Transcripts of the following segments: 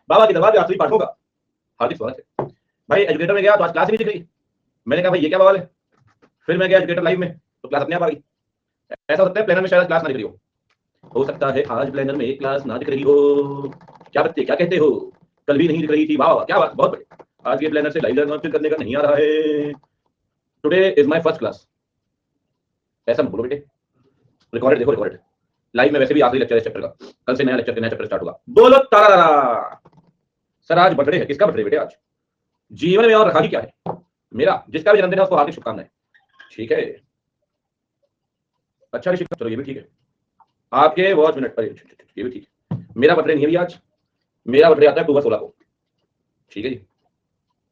बाबा के दरबार में आप सभी पाठकों का हार्दिक स्वागत है। भाई एजुकेटर में गया तो आज क्लास ही नहीं दिख रही। मैंने कहा भाई ये क्या बवाल है। फिर मैं गया एजुकेटर लाइव में तो क्लास अपने आप आ गई। ऐसा हो सकता है प्लानर में शायद क्लास ना दिख रही हो सकता है आज प्लानर में क्लास ना दिख रही हो। क्या बच्चे क्या कहते हो, कल भी नहीं दिख रही थी। वाह वाह क्या बात, बहुत बढ़िया। आज ये प्लानर से लाइव लर्निंग करने का नहीं आ रहा है। Today is my first class. ऐसा मत बोलो बेटे, रिकॉर्डेड देखो, रिकॉर्डेड लाइव में वैसे भी आखिरी लेक्चर है चैप्टर का। कल से नया चैप्टर स्टार्ट होगा। बोलो तारा। सर आज बर्थडे है, किसका बर्थडे बेटे आज? जीवन में और रखा ही क्या है। मेरा, जिसका भी जन्मदिन है उसको हार्दिक शुभकामनाएं। ठीक है, अच्छा ऋषि, चलो ये भी ठीक है। आपके वॉच मिनट पर ये भी ठीक है। मेरा बर्थडे नहीं है आज, मेरा बर्थडे आता है अक्टूबर 16 को। ठीक है जी,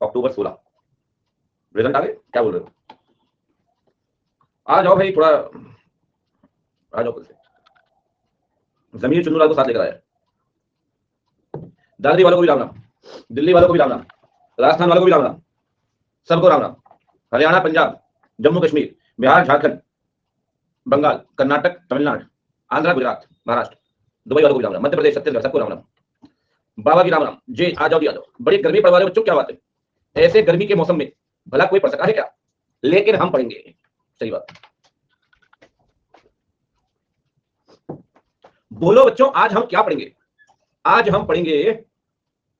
अक्टूबर 16। रिजल्ट आ गए, क्या बोल रहे हो? आ जाओ भाई, थोड़ा आ जाओ। कल से जमीर चुनूलाल को साथ लेकर आया। दादरी वालों को भी राम राम, दिल्ली वालों को भी राम राम, राजस्थान वालों को भी राम राम, सबको राम राम। हरियाणा, पंजाब, जम्मू कश्मीर, बिहार, झारखंड, बंगाल, कर्नाटक, तमिलनाडु, आंध्र, गुजरात, महाराष्ट्र, दुबई वालों को भी राम राम, मध्य प्रदेश, छत्तीसगढ़, सबको राम राम। बाबा की राम राम जी। आ जाओ जी, आ जाओ। बड़ी गर्मी पड़ रही है बच्चों, क्या बात है। ऐसे गर्मी के मौसम में भला कोई पढ़ सका है क्या? लेकिन हम पढ़ेंगे। सही बात। बोलो बच्चों, आज हम क्या पढ़ेंगे? आज हम पढ़ेंगे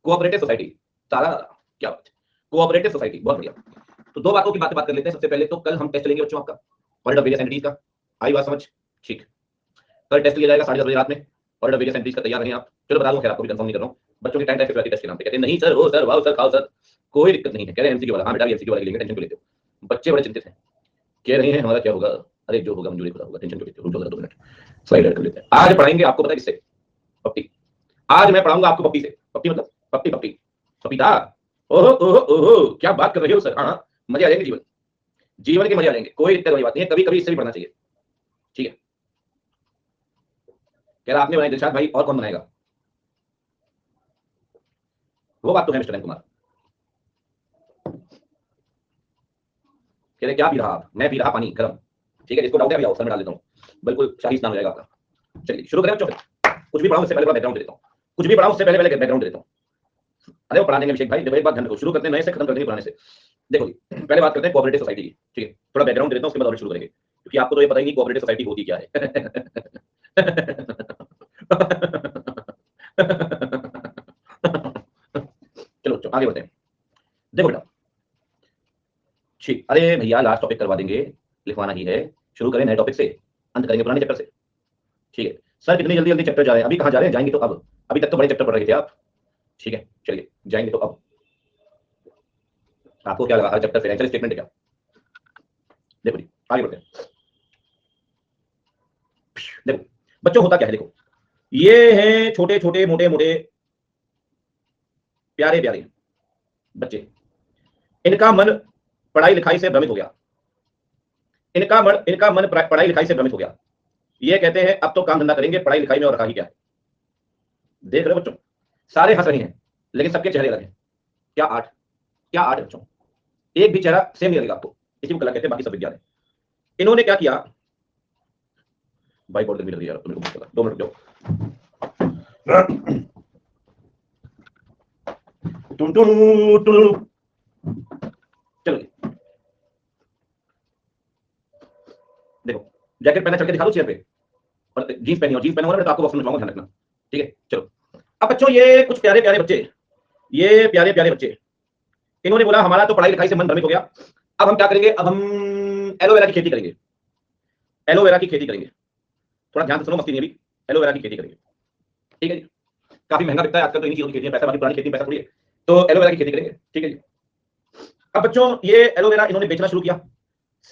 कोऑपरेटिव सोसाइटी। तारा, क्या बात है, कोऑपरेटिव सोसाइटी, बहुत बढ़िया। तो दो बातों की बात कर लेते हैं। सबसे पहले तो कल हम टेस्ट लेंगे बच्चों आपका वर्ल्ड ऑफ वेरियस एंटिटीज का। आई बात समझ? ठीक, कल टेस्ट लिया जाएगा 10:30 बजे रात में। वर्ल्ड ऑफ वेरियस एंटिटीज का तैयार रहें आप। चलो बता दूं, खैर आपको भी कंफर्म नहीं कर रहा हूं। बच्चों के टाइम टेस्ट टेस्ट के नाम पे कहते हैं नहीं सर, ओ सर, वाओ सर, खाओ सर, कोई दिक्कत नहीं है। कह रहे हैं एमसीक्यू वाला। हां बेटा, एमसीक्यू वाला लेंगे, टेंशन क्यों लेते हो? बच्चे बड़े चिंतित हैं, कह रहे हैं हमारा क्या होगा। अरे जो होगा मंजूरी खुदा होगा, टेंशन क्यों लेते हो? रुक जाओ 2 मिनट, स्लाइड ऐड कर लेते हैं। आज पढ़ाएंगे आपको, पता है किससे? पप्पी। आज मैं पढ़ाऊंगा आपको पप्पी से। पप्पी मतलब पप्पी, पप्पी, पपीता। ओहो ओहो ओहो, क्या बात कर रहे हो सर। हाँ, मजे आ जाएंगे, जीवन जीवन के मजे आ जाएंगे, कोई दिक्कत वाली बात नहीं है। कभी कभी इससे भी पढ़ना चाहिए। ठीक है, कह रहा आपने बनाई दिलशाद भाई, और कौन बनाएगा? वो बात तो है मिस्टर एन कुमार। कह रहे क्या पी रहा आप? मैं पी रहा पानी गर्म। ठीक है, जिसको डाउट है अभी आओ, सर में डाल देता हूँ, बिल्कुल शाही स्नान हो जाएगा आपका। चलिए शुरू करें बच्चों। कुछ भी पढ़ाऊं उससे पहले बैकग्राउंड दे देता हूँ। कुछ भी पढ़ाऊं उससे पहले बैकग्राउंड दे देता हूँ। अरे वो पढ़ा देंगे अभिषेक भाई, जब एक बात ध्यान रखो, शुरू करते हैं नए से, खत्म करते हैं पुराने से। देखो जी, पहले बात करते हैं कोऑपरेटिव सोसाइटी की। ठीक है, थोड़ा बैकग्राउंड दे देता हूं, उसके बाद और शुरू करेंगे, क्योंकि आपको तो ये पता ही नहीं कोऑपरेटिव सोसाइटी होती क्या है। चलो बच्चों आगे बढ़ते हैं। देखो बेटा, ठीक, अरे भैया लास्ट टॉपिक करवा देंगे, लिखवाना ही है। शुरू करें नए टॉपिक से, अंत करेंगे पुराने चैप्टर से। ठीक है सर, कितनी जल्दी जल्दी चैप्टर जा रहे हैं? अभी कहाँ जा रहे हैं? जाएंगे तो अब, अभी तक तो बड़े चैप्टर पढ़ रहे थे आप। ठीक है चलिए, जाएंगे तो अब। आपको क्या लगा हर चैप्टर फाइनेंशियल स्टेटमेंट है क्या? देखो जी आगे बढ़ते हैं। देखो बच्चों, होता क्या है, देखो ये हैं छोटे छोटे मोटे मोटे प्यारे प्यारे बच्चे। इनका मन पढ़ाई लिखाई से भ्रमित हो गया। इनका मन पढ़ाई लिखाई से भ्रमित हो गया। ये कहते हैं अब तो काम धंधा करेंगे, पढ़ाई लिखाई में और रखा ही क्या है। देख रहे हो बच्चों, सारे हंस रहे हैं लेकिन सबके चेहरे अलग हैं। क्या आर्ट, क्या आर्ट है बच्चों। एक भी चेहरा सेम नहीं लगेगा आपको। इसी को कला कहते हैं, बाकी सब विज्ञान है। इन्होंने क्या किया भाई, बहुत गर्मी लग रही है यार, तुम लोगों को 2 मिनट जाओ। चलो देखो, जैकेट पहना, चल के दिखा दो चेयर पे, और जींस पहनी, और जींस पहना होगा तो आपको बॉक्स में ध्यान रखना। ठीक है चलो। अब बच्चों ये कुछ प्यारे प्यारे बच्चे, ये प्यारे प्यारे बच्चे, इन्होंने बोला हमारा तो पढ़ाई लिखाई से मन भ्रमित हो गया, अब हम क्या करेंगे, अब हम एलोवेरा की खेती करेंगे। एलोवेरा की खेती करेंगे। थोड़ा ध्यान से सुनो, मस्ती नहीं अभी। एलोवेरा की खेती करेंगे। ठीक है जी, काफी महंगा बिकता है आजकल तो इन्हीं चीजों की खेती है, पैसा वाली पुरानी खेती में पैसा थोड़ी है। तो एलोवेरा की खेती करेंगे। ठीक है जी। अब बच्चों ये एलोवेरा इन्होंने बेचना शुरू किया,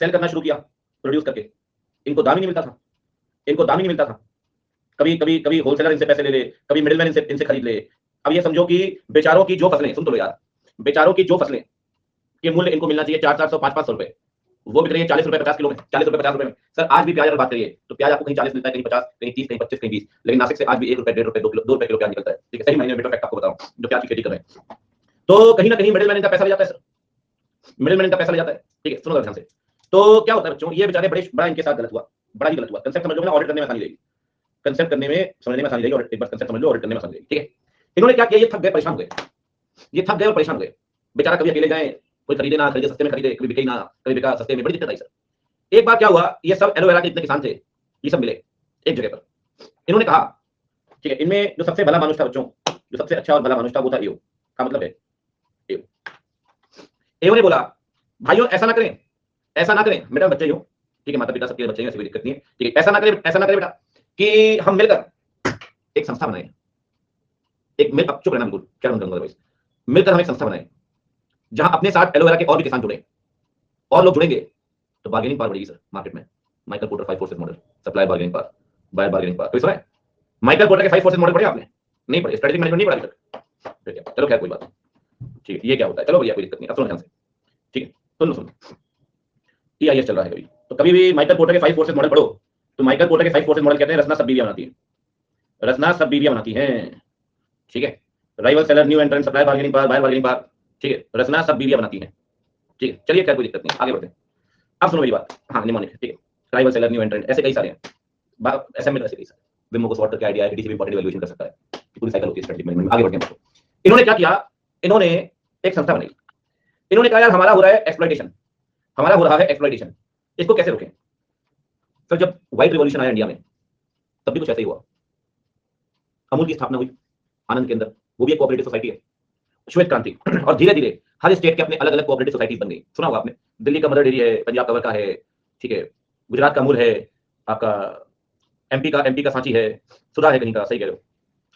सेल करना शुरू किया, प्रोड्यूस करके। इनको दाम ही नहीं मिलता था, इनको दाम ही नहीं मिलता था। कभी कभी कभी होलसेलर इनसे पैसे ले ले, कभी मिडिलमैन इनसे खरीद ले। अब ये समझो कि बेचारों की जो फसलें, सुन तो लो यार, बेचारों की जो फसलें के मूल्य इनको मिलना चाहिए 400-400, 500-500 रुपए, वो बिक रही है 40 रुपए 50 किलो में, 40 रुपए 50 रुपए में। सर आज भी प्याज अगर बात करिए तो प्याज आपको कहीं 40 मिलता है, कहीं 50, कहीं 30, कहीं 25, कहीं 20, लेकिन नासिक से आज भी 1 रुपए, 1.5 रुपए, 2 किलो, 2 रुपए किलो प्याज निकलता है। ठीक है, सही महीने में बेटा फैक्ट आपको बताऊं, जो प्याज की खेती कर रहे हैं। तो कहीं ना कहीं मिडिलमैन इनका पैसा ले जाता है सर, मिडिलमैन इनका पैसा ले जाता है। ठीक है सुनो ध्यान से। तो क्या होता है बच्चों, ये बेचारे बड़ा इनके साथ गलत हुआ, बड़ा ही गलत हुआ। कंसेप्ट समझ लो ना, ऑडिट करने में आसानी रहेगी, कंसेप्ट करने में समझने में आसानी रहेगी, और एक बार कंसेप्ट समझ लो, ऑडिट करने में आसानी रहेगी। ठीक है, इन्होंने क्या किया, ये थक गए, परेशान हो गए, ये थक गए और परेशान हो गए। बेचारा कभी अकेले जाए, कोई खरीदे ना, खरीदे सस्ते में खरीदे, कभी बिके ही ना, कभी बिका सस्ते में, बड़ी दिक्कत आई सर। एक बार क्या हुआ, ये सब एलोवेरा के जितने किसान थे, ये सब मिले एक जगह पर। इन्होंने कहा, ठीक है, इनमें जो सबसे भला मानुष था बच्चों, जो सबसे अच्छा और भला मानुष था वो था एओ, का मतलब है एओ। एओ ने बोला, भाइयों ऐसा ना करें, ऐसा ना करें, बेटा बच्चे हो, ठीक है, माता पिता सबके बच्चे हैं, ऐसी कोई दिक्कत नहीं है, ठीक है, ऐसा ना करें, ऐसा ना करें बेटा, कि हम मिलकर एक संस्था बनाएं, एक मिल, अब चुप रहना बिल्कुल, क्या करूंगा भाई, मिलकर हम एक संस्था बनाएं जहां अपने साथ एलोवेरा के और भी किसान जुड़े, और लोग जुड़ेंगे तो बार्गेनिंग पावर बढ़ेगी सर मार्केट में। Michael Porter 5 forces model, supply bargaining power, buyer bargaining power, कोई सुना है? माइकल पोर्टर के 5 फोर्सेस मॉडल पढ़े आपने? नहीं पढ़े, स्ट्रेटेजिक मैनेजमेंट नहीं पढ़ा अभी तक, ठीक है, चलो खैर कोई बात नहीं, ठीक है, ये क्या होता है, चलो भैया कोई दिक्कत नहीं, अब सुनो ध्यान से, ठीक है, सुनो टीआईएस चल रहा है कभी, तो कभी भी माइकल पोर्टर के 5 फोर्सेस मॉडल पढ़ो, तो माइकल पोर्टर के 5 फोर्सेस मॉडल कहते हैं रचना सब बीवियां बनाती है, रचना सब बीवियां बनाती है, ठीक है, rival seller, new entrant, supply bargaining power, buyer bargaining power, ठीक है, रचना सब बीवियां बनाती है, ठीक है, चलिए खैर कोई दिक्कत नहीं, आगे बढ़ते हैं। अब सुनो मेरी बात, हाँ निमोनिक, ठीक है, राइवल सेलर, न्यू एंट्रेंट, ऐसे कई सारे हैं, ऐसे में ऐसे कई सारे, विमो को सॉर्ट करके आइडिया है कि किसी भी इंपॉर्टेंट वैल्यूएशन कर सकता है, पूरी साइकिल होती है स्ट्रेटजिक मैनेजमेंट में। आगे बढ़ते हैं। इन्होंने क्या किया, इन्होंने एक संस्था बनाई, इन्होंने कहा यार हमारा हो रहा है एक्सप्लॉइटेशन, हमारा हो रहा है एक्सप्लॉइटेशन, इसको कैसे रोकें। सर जब व्हाइट रिवॉल्यूशन आया इंडिया में, तब भी कुछ ऐसा ही हुआ, अमूल की स्थापना हुई आनंद के अंदर, वो भी एक कोऑपरेटिव सोसाइटी है, श्वेत क्रांति, और धीरे धीरे हर स्टेट के अपने अलग अलग कोऑपरेटिव सोसाइटीज बन गई, सुना होगा आपने, दिल्ली का मदर डेयरी है, पंजाब का वर्का है, ठीक है, गुजरात का अमूल है, आपका एमपी का सांची है, सुधा है कहीं का, सही कह रहे हो,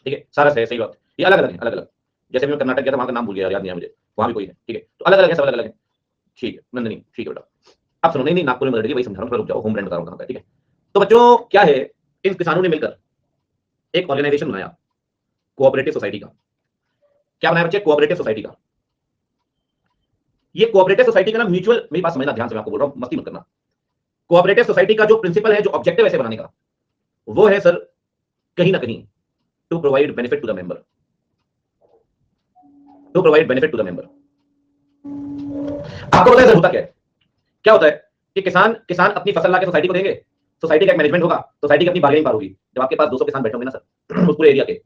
ठीक है, सारस है, सही बात, ये अलग अलग है, अलग अलग, जैसे मैं कर्नाटक गया था, वहां का नाम भूल गया, याद नहीं है मुझे, वहां भी कोई है, ठीक है, तो अलग अलग है, सब अलग अलग है, ठीक है नंदनी, ठीक है बेटा, अब सुनो, नहीं नागपुर में मदर डेयरी, वही समझा रहा हूं, रुक जाओ, होम ब्रांड बता रहा हूं कहां का, ठीक है। तो बच्चों क्या है, इन किसानों ने मिलकर एक ऑर्गेनाइजेशन बनाया, कोऑपरेटिव सोसाइटी का। क्या बनाया बच्चे, कोऑपरेटिव सोसाइटी का। ये कोऑपरेटिव सोसाइटी का ना म्यूचुअल, मेरी बात समझना ध्यान से, मैं आपको बोल रहा हूं, मस्ती मत करना। कोऑपरेटिव सोसाइटी का जो प्रिंसिपल है, जो ऑब्जेक्टिव ऐसे बनाने का, वो है सर कहीं ना कहीं to provide benefit to the member, to provide benefit to the member. आपको पता है सर होता क्या है, क्या होता है कि किसान किसान अपनी फसल लाके सोसाइटी को देंगे, सोसाइटी का एक मैनेजमेंट होगा, सोसाइटी की अपनी बार्गेनिंग पावर होगी। जब आपके पास 200 किसान बैठे होंगे ना सर उस पूरे एरिया के,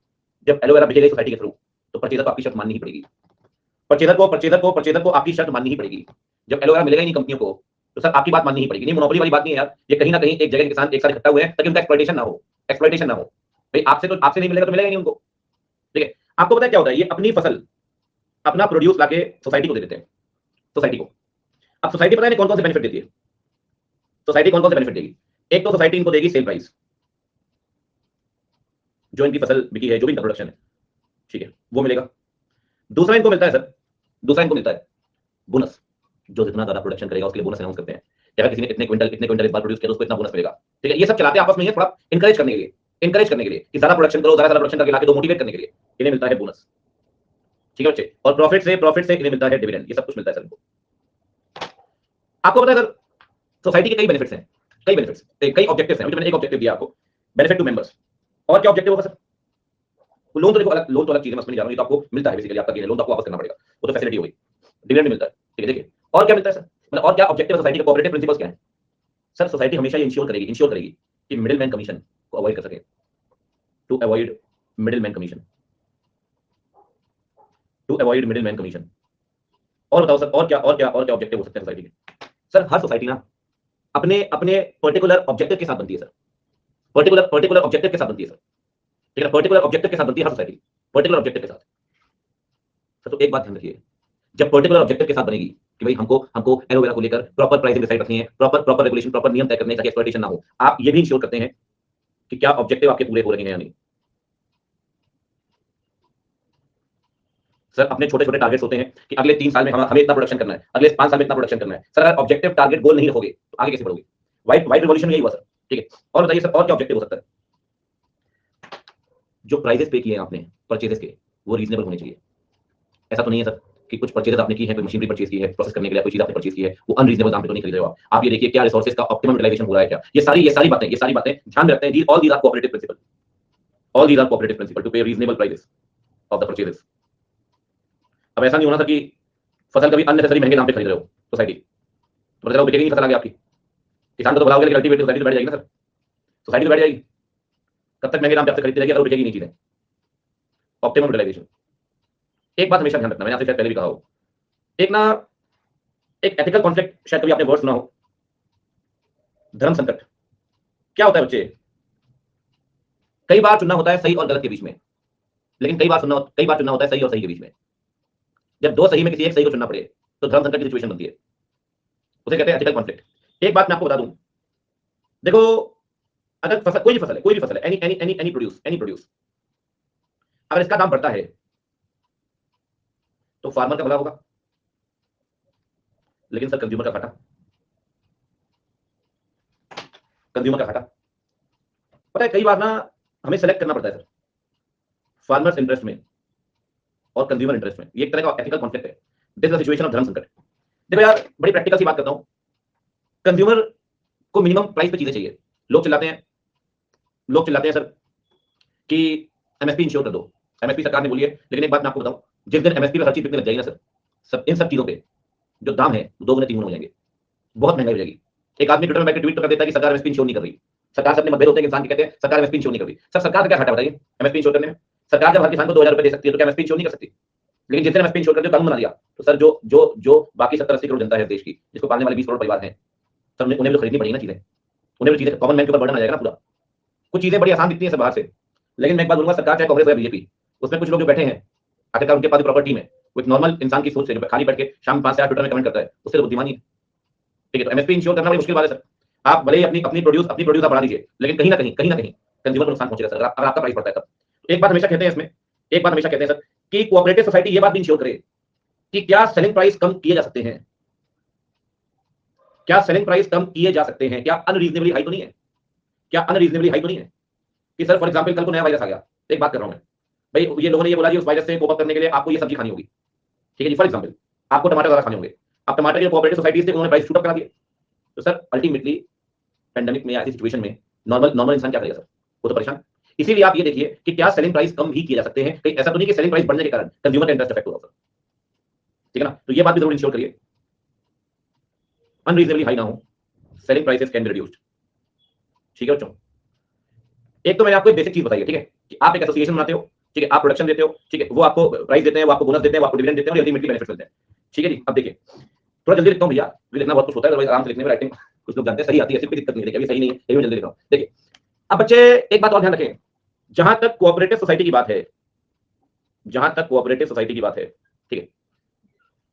जब एलोवेरा बिकेगी सोसाइटी के थ्रू, तो परचेजर को आपकी शर्त माननी ही पड़ेगी, परचेजर को आपकी शर्त माननी ही पड़ेगी। जब एलोवेरा मिलेगा ही नहीं कंपनियों को, तो सर आपकी बात माननी ही पड़ेगी। नहीं मोनोपोली वाली बात नहीं है यार, ये कहीं ना कहीं एक जगह के किसान एक साथ इकट्ठा हुए हैं ताकि उनका एक्सप्लॉइटेशन ना हो, एक्सप्लॉइटेशन ना हो। भाई आपसे नहीं मिलेगा तो मिलेगा ही नहीं उनको, ठीक है। आपको पता है क्या होता है, ये अपनी फसल अपना प्रोड्यूस लाके सोसाइटी को दे देते हैं, सोसाइटी को। अब सोसाइटी पता है कौन कौन से बेनिफिट देती है, सोसाइटी कौन कौन से बेनिफिट देगी। एक तो सोसाइटी इनको देगी सेल प्राइस, जो इनकी फसल बिकी है, जो भी इनका प्रोडक्शन है, ठीक है, वो मिलेगा। दूसरा इनको मिलता है सर, दूसरा इनको मिलता है बोनस, जो जितना ज्यादा प्रोडक्शन करेगा उसके लिए बोनस अनाउंस करते हैं, अगर किसी ने इतने क्विंटल इस बार प्रोड्यूस किया तो उसको इतना बोनस मिलेगा, ठीक है। ये सब चलाते हैं आपस में, ये थोड़ा इंकरेज करने के लिए, कि ज्यादा प्रोडक्शन करो, ज्यादा प्रोडक्शन करके लाके दो, मोटिवेट करने के लिए इन्हें मिलता है बोनस, ठीक है बच्चे। और प्रॉफिट से इन्हें मिलता है डिविडेंड, ये सब कुछ मिलता है सर इनको। आपको पता है सर सोसाइटी के कई बेनिफिट्स हैं, कई बेनिफिट्स, कई ऑब्जेक्टिव्स हैं, मैंने एक ऑब्जेक्टिव दिया आपको, बेनिफिट टू मेंबर्स। और क्या ऑब्जेक्टिव होगा सर, लोन तो देखो अलग, लोन तो अलग चीज है, मैं उसमें नहीं जा रहा हूं, ये तो आपको मिलता है बेसिकली, आपका गेन है, लोन तो आपको वापस करना पड़ेगा, वो तो फैसिलिटी हो गई, डिविडेंड मिलता है, ठीक है। देखिए और क्या मिलता है सर, मतलब और क्या ऑब्जेक्टिव है सोसाइटी के, कोऑपरेटिव प्रिंसिपल्स क्या है सर। सोसाइटी हमेशा ये इंश्योर करेगी कि मिडिल मैन कमीशन को अवॉइड कर सके, to avoid middle man commission, to avoid middle man commission. और बताओ सर और क्या ऑब्जेक्टिव हो सकते हैं सोसाइटी के। सर हर सोसाइटी ना अपने अपने पर्टिकुलर ऑब्जेक्टिव के साथ बनती है सर, पर्टिकुलर ऑब्जेक्टिव के साथ बनती है सर, ठीक है, पर्टिकुलर ऑब्जेक्टिव के साथ बनती है हर सोसाइटी, पर्टिकुलर ऑब्जेक्टिव के साथ। सर तो एक बात ध्यान रखिए, जब पर्टिकुलर ऑब्जेक्टिव के साथ बनेगी कि भाई हमको एलोवेरा को लेकर प्रॉपर प्राइसिंग डिसाइड रखनी है, प्रॉपर रेगुलेशन, प्रॉपर नियम तय करने ताकि एक्सप्लॉइटेशन ना हो, आप ये भी इंश्योर करते हैं कि क्या ऑब्जेक्टिव आपके पूरे हो रहे हैं या नहीं। सर अपने छोटे छोटे टारगेट्स होते हैं कि अगले 3 साल में हमें इतना प्रोडक्शन करना है, अगले 5 साल में इतना प्रोडक्शन करना है। सर अगर ऑब्जेक्टिव टारगेट गोल नहीं रखोगे तो आगे कैसे बढ़ोगे। व्हाइट रिवॉल्यूशन यही हुआ सर, ठीक है। और बताइए सर और क्या ऑब्जेक्टिव हो सकता है। जो प्राइजेस पे किए हैं आपने परचेजेस के, वो रीजनेबल होने चाहिए। ऐसा तो नहीं है सर कि कुछ परचेजेस आपने की है, कोई मशीनरी परचेज की है प्रोसेस करने के लिए, कोई चीज आपने परचेज की है, वो अनरीजनेबल दाम पे तो नहीं खरीद रहे हो आप ये देखिए क्या रिसोर्सेज का ऑप्टिमम यूटिलाइजेशन हो रहा है क्या। ये सारी बातें ध्यान में रखते हैं। All these are cooperative principle, all these are cooperative principle to pay reasonable prices of the purchases. अब ऐसा नहीं होना सर कि फसल कभी अननेसेसरी महंगे दाम पे खरीद रहे हो सोसाइटी, तो बताओ बिकेगी नहीं फसल आगे आपकी। किसान को तो भलाओगे लेकिन अल्टीमेटली सोसाइटी तो बैठ जाएगी ना सर, सोसाइटी तो बैठ जाएगी। कब तक महंगे दाम पे आपसे खरीदती रहेगी अगर बिकेगी नहीं चीजें। Optimum utilisation. एक बात हमेशा ध्यान रखना, मैंने आपसे शायद पहले भी कहा हो, एक ना एक एथिकल कॉन्फ्लिक्ट, शायद कभी आपने वर्ड सुना हो, धर्म संकट। क्या होता है बच्चे, कई बार चुनना होता है सही और गलत के बीच में, लेकिन कई बार चुनना होता है सही और सही के बीच में। जब दो सही में किसी एक सही को चुनना पड़े तो धर्म संकट की सिचुएशन बनती है, उसे कहते हैं एथिकल कॉन्फ्लिक्ट। एक बात मैं आपको बता दूं, देखो अगर फसल, कोई भी फसल है, एनी प्रोड्यूस, अगर इसका दाम बढ़ता है तो फार्मर का भला होगा, लेकिन सर कंज्यूमर का घाटा, कंज्यूमर का घाटा। पता है कई बार ना हमें सेलेक्ट करना पड़ता है सर, फार्मर्स इंटरेस्ट में और कंज्यूमर इंटरेस्ट में। ये एक तरह का एथिकल कॉन्फ्लिक्ट है, this is the situation of धर्म संकट। देखो यार बड़ी प्रैक्टिकल सी बात करता हूं, कंज्यूमर को मिनिमम प्राइस पे चीजें चाहिए। लोग चिल्लाते हैं सर कि एमएसपी इंश्योर कर दो, एमएसपी सरकार ने बोली है, लेकिन एक बात मैं आपको बताऊं, जिस दिन एमएसपी पे हर चीज बिकने लग जाएगी ना सर, इन सब चीजों पे जो दाम है वो 2 गुने 3 गुने हो जाएंगे, बहुत महंगाई हो जाएगी। एक आदमी ट्विटर में बैठ के ट्वीट कर देता है कि सरकार एमएसपी इंश्योर नहीं कर रही। सरकार से अपने मतभेद होते हैं, इंसान के कहते हैं सरकार एमएसपी इंश्योर नहीं कर रही। सर सरकार का क्या घाटा बताइए एमएसपी इंश्योर करने में? सरकार जब हर किसान को 2000 रुपए दे सकती है तो क्या एमएसपी इंश्योर नहीं कर सकती? लेकिन जितने एमएसपी इंश्योर कर दिया, कानून बना दिया, तो सर जो बाकी 70-80 करोड़ जनता है देश की, जिसको पालने वाले 20 करोड़ परिवार हैं, सर उन्हें भी तो खरीदनी पड़ेगी ना चीजें, उन्हें भी चीजें, कॉमन मैन के ऊपर बर्डन आ जाएगा ना पूरा। कुछ चीजें बड़ी आसान दिखती हैं सर बाहर से, लेकिन मैं एक बात बोलूंगा, सरकार चाहे कांग्रेस या बीजेपी, उसमें कुछ लोग जो बैठे हैं, आखिरकार उनके पास प्रॉपर टीम है, वो एक नॉर्मल इंसान की सोच से जो खाली बैठ के शाम 5 से 8 ट्विटर में कमेंट करता है, उससे तो बुद्धिमानी है। ठीक है, तो एमएसपी इंश्योर करना बड़ी मुश्किल बात है सर। आप भले ही अपनी प्रोड्यूस आप बढ़ा दीजिए, लेकिन कहीं ना कहीं कंज्यूमर को नुकसान पहुंचेगा सर, अगर आपका प्राइस बढ़ता है तब। एक बात हमेशा कहते हैं इसमें, एक बात हमेशा कहते हैं सर कि कोऑपरेटिव सोसाइटी ये बात भी इंश्योर करे कि क्या सेलिंग प्राइस कम किए जा सकते हैं, क्या सेलिंग प्राइस कम किए जा सकते हैं, क्या अनरीजनेबली हाई तो नहीं है, क्या अनरीजनेबली हाई तो नहीं है कि सर फॉर एग्जांपल कल को नया वायरस आ गया, एक बात कर रहा हूं मैं भाई, ये लोगों ने ये बोला जी उस वायरस से कोप अप करने के लिए आपको ये सब्जी खानी होगी, ठीक है जी, फॉर एग्जांपल आपको टमाटर ज्यादा खाने होंगे, अब टमाटर की कोऑपरेटिव सोसाइटीज थे उन्होंने प्राइस शूट अप करा दिया, तो सर अल्टीमेटली पेंडेमिक में ऐसी सिचुएशन में नॉर्मल इंसान क्या करेगा सर, वो तो परेशान। इसीलिए आप ये देखिए कि क्या सेलिंग प्राइस कम भी किए जा सकते हैं, कहीं ऐसा तो नहीं कि सेलिंग प्राइस बढ़ने के कारण कंज्यूमर का इंटरेस्ट अफेक्ट होगा सर, ठीक है ना? तो ये बात भी जरूर इंश्योर करिए, अनरीजनेबली हाई ना हो, selling prices can be reduced, ठीक है बच्चों? एक तो मैंने आपको एक बेसिक चीज बताई है, ठीक है, कि आप एक एसोसिएशन बनाते हो, ठीक है, आप प्रोडक्शन देते हो, ठीक है, वो आपको प्राइस देते हैं, वो आपको बोनस देते हैं, वो आपको डिविडेंड देते हैं और अल्टीमेटली बेनिफिट मिलते हैं, ठीक है जी। अब देखिए थोड़ा जल्दी लिखता हूं भैया, लिखना बहुत कुछ होता है, अदरवाइज आराम से लिखने में राइटिंग कुछ लोग जानते हैं सही आती है, ऐसी कोई दिक्कत नहीं है, अभी सही नहीं है, ये मैं जल्दी लिख रहा हूं। देखिए अब बच्चे एक बात और ध्यान रखें, जहां तक कोऑपरेटिव सोसाइटी की बात है, जहां तक कोऑपरेटिव सोसाइटी की बात है, ठीक है,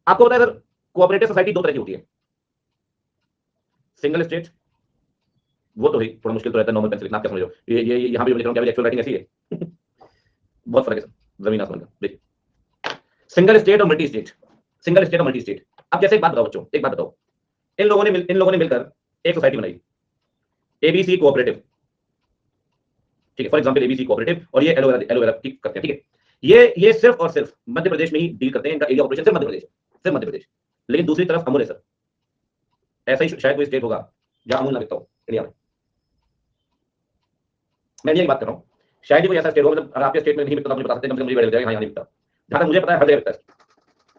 आपको पता है सर कोऑपरेटिव सोसाइटी 2 तरह की होती है, सिंगल स्टेट, वो तो है थोड़ा मुश्किल तो रहता है, नॉर्मल पेन से लिखना, आप क्या समझ रहे हो, ये यहां पे लिख रहा हूं, क्या एक्चुअल राइटिंग ऐसी है बहुत फर्क है सर, जमीन आसमान का। देखिए सिंगल स्टेट और मल्टी स्टेट, सिंगल स्टेट और मल्टी स्टेट। अब जैसे एक बात बताओ बच्चों, एक बात बताओ, इन लोगों ने मिलकर एक सोसाइटी बनाई, एबीसी कोऑपरेटिव, ठीक है, फॉर एग्जांपल एबीसी कोऑपरेटिव, और ये एलोवेरा की करते हैं, ठीक है, ये सिर्फ और सिर्फ मध्य प्रदेश में ही डील करते हैं, इनका एरिया ऑपरेशन सिर्फ मध्य प्रदेश। लेकिन दूसरी तरफ अमूल है सर, ऐसा ही शायद कोई स्टेट होगा जहां अमूल ना बिकता हो इंडिया में, मैं इंडिया की बात कर रहा हूं, शायद ही कोई ऐसा स्टेट हो, मतलब अगर आपके स्टेट में नहीं बिकता, मुझे बता सकते हैं, कम से कम मुझे बता देगा, यहाँ नहीं बिकता, जहां तक मुझे पता है हर जगह बिकता है,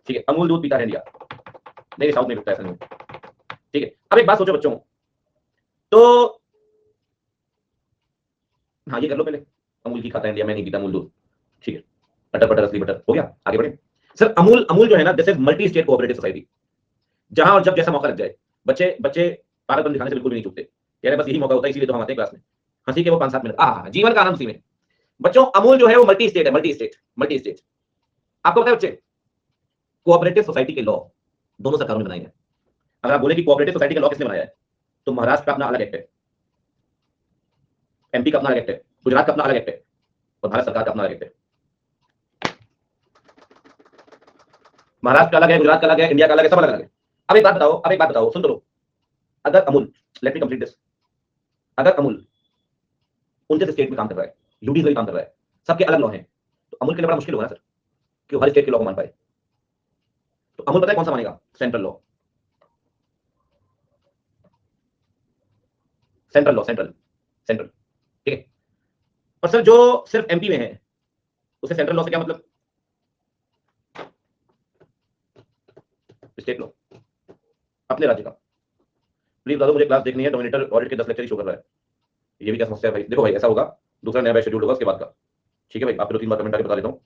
ठीक है, अमूल दूध पीता है इंडिया, नहीं साउथ में बिकता है ऐसा नहीं, ठीक है। अब एक बात सोचो बच्चों, तो हाँ ये कर लो पहले, अमूल की खाता है इंडिया, मैं नहीं पीता अमूल दूध, ठीक है, बटर बटर असली बटर हो गया, आगे बढ़े सर। अमूल जो है ना, this is multi state cooperative society, जहां और जब जैसा मौका लग जाए, बच्चे पागलपन दिखाने से बिल्कुल भी नहीं चूकते, कह रहे बस यही मौका होता है इसीलिए तो हम आते हैं क्लास में, हंसी के वो 5-7 मिनट, जीवन का आनंद उसी में। बच्चों अमूल जो है वो मल्टी स्टेट है, मल्टी स्टेट। आपको पता है बच्चे, कोऑपरेटिव सोसाइटी के लॉ दोनों सरकारों ने बनाए हैं। अगर आप बोले कि कोऑपरेटिव सोसाइटी का लॉ किसने बनाया है, तो महाराष्ट्र का अपना अलग एक्ट है, एमपी का अपना अलग एक्ट है, गुजरात का अपना अलग एक्ट है, और भारत सरकार का अपना अलग एक्ट है। महाराष्ट्र का अलग है, गुजरात का अलग है, इंडिया का अलग है, सब अलग अलग है। अब एक बात बताओ, सुन तो लो, अगर Amul, let me complete this, अगर अमूल 29 स्टेट में काम कर रहा है, यूटी में काम कर रहा है, सबके अलग लॉ हैं, तो अमूल के लिए बड़ा मुश्किल होगा ना सर कि हर स्टेट के लॉ को मान पाए। तो अमूल पता है कौन सा मानेगा? सेंट्रल लॉ, सेंट्रल, ठीक है। और सर जो सिर्फ एमपी में है, उसे सेंट्रल लॉ से क्या मतलब? स्टेट लॉ, अपने राज्य का। प्लीज दादू मुझे क्लास देखनी है, डोमिनेटर ऑडिट के 10 लेक्चर शो कर रहा है, ये भी क्या समस्या है भाई? देखो भाई ऐसा होगा, दूसरा नया बैच शेड्यूल होगा उसके बाद का, ठीक है भाई, आपको 2-3 बार कमेंट आके बता देता हूँ,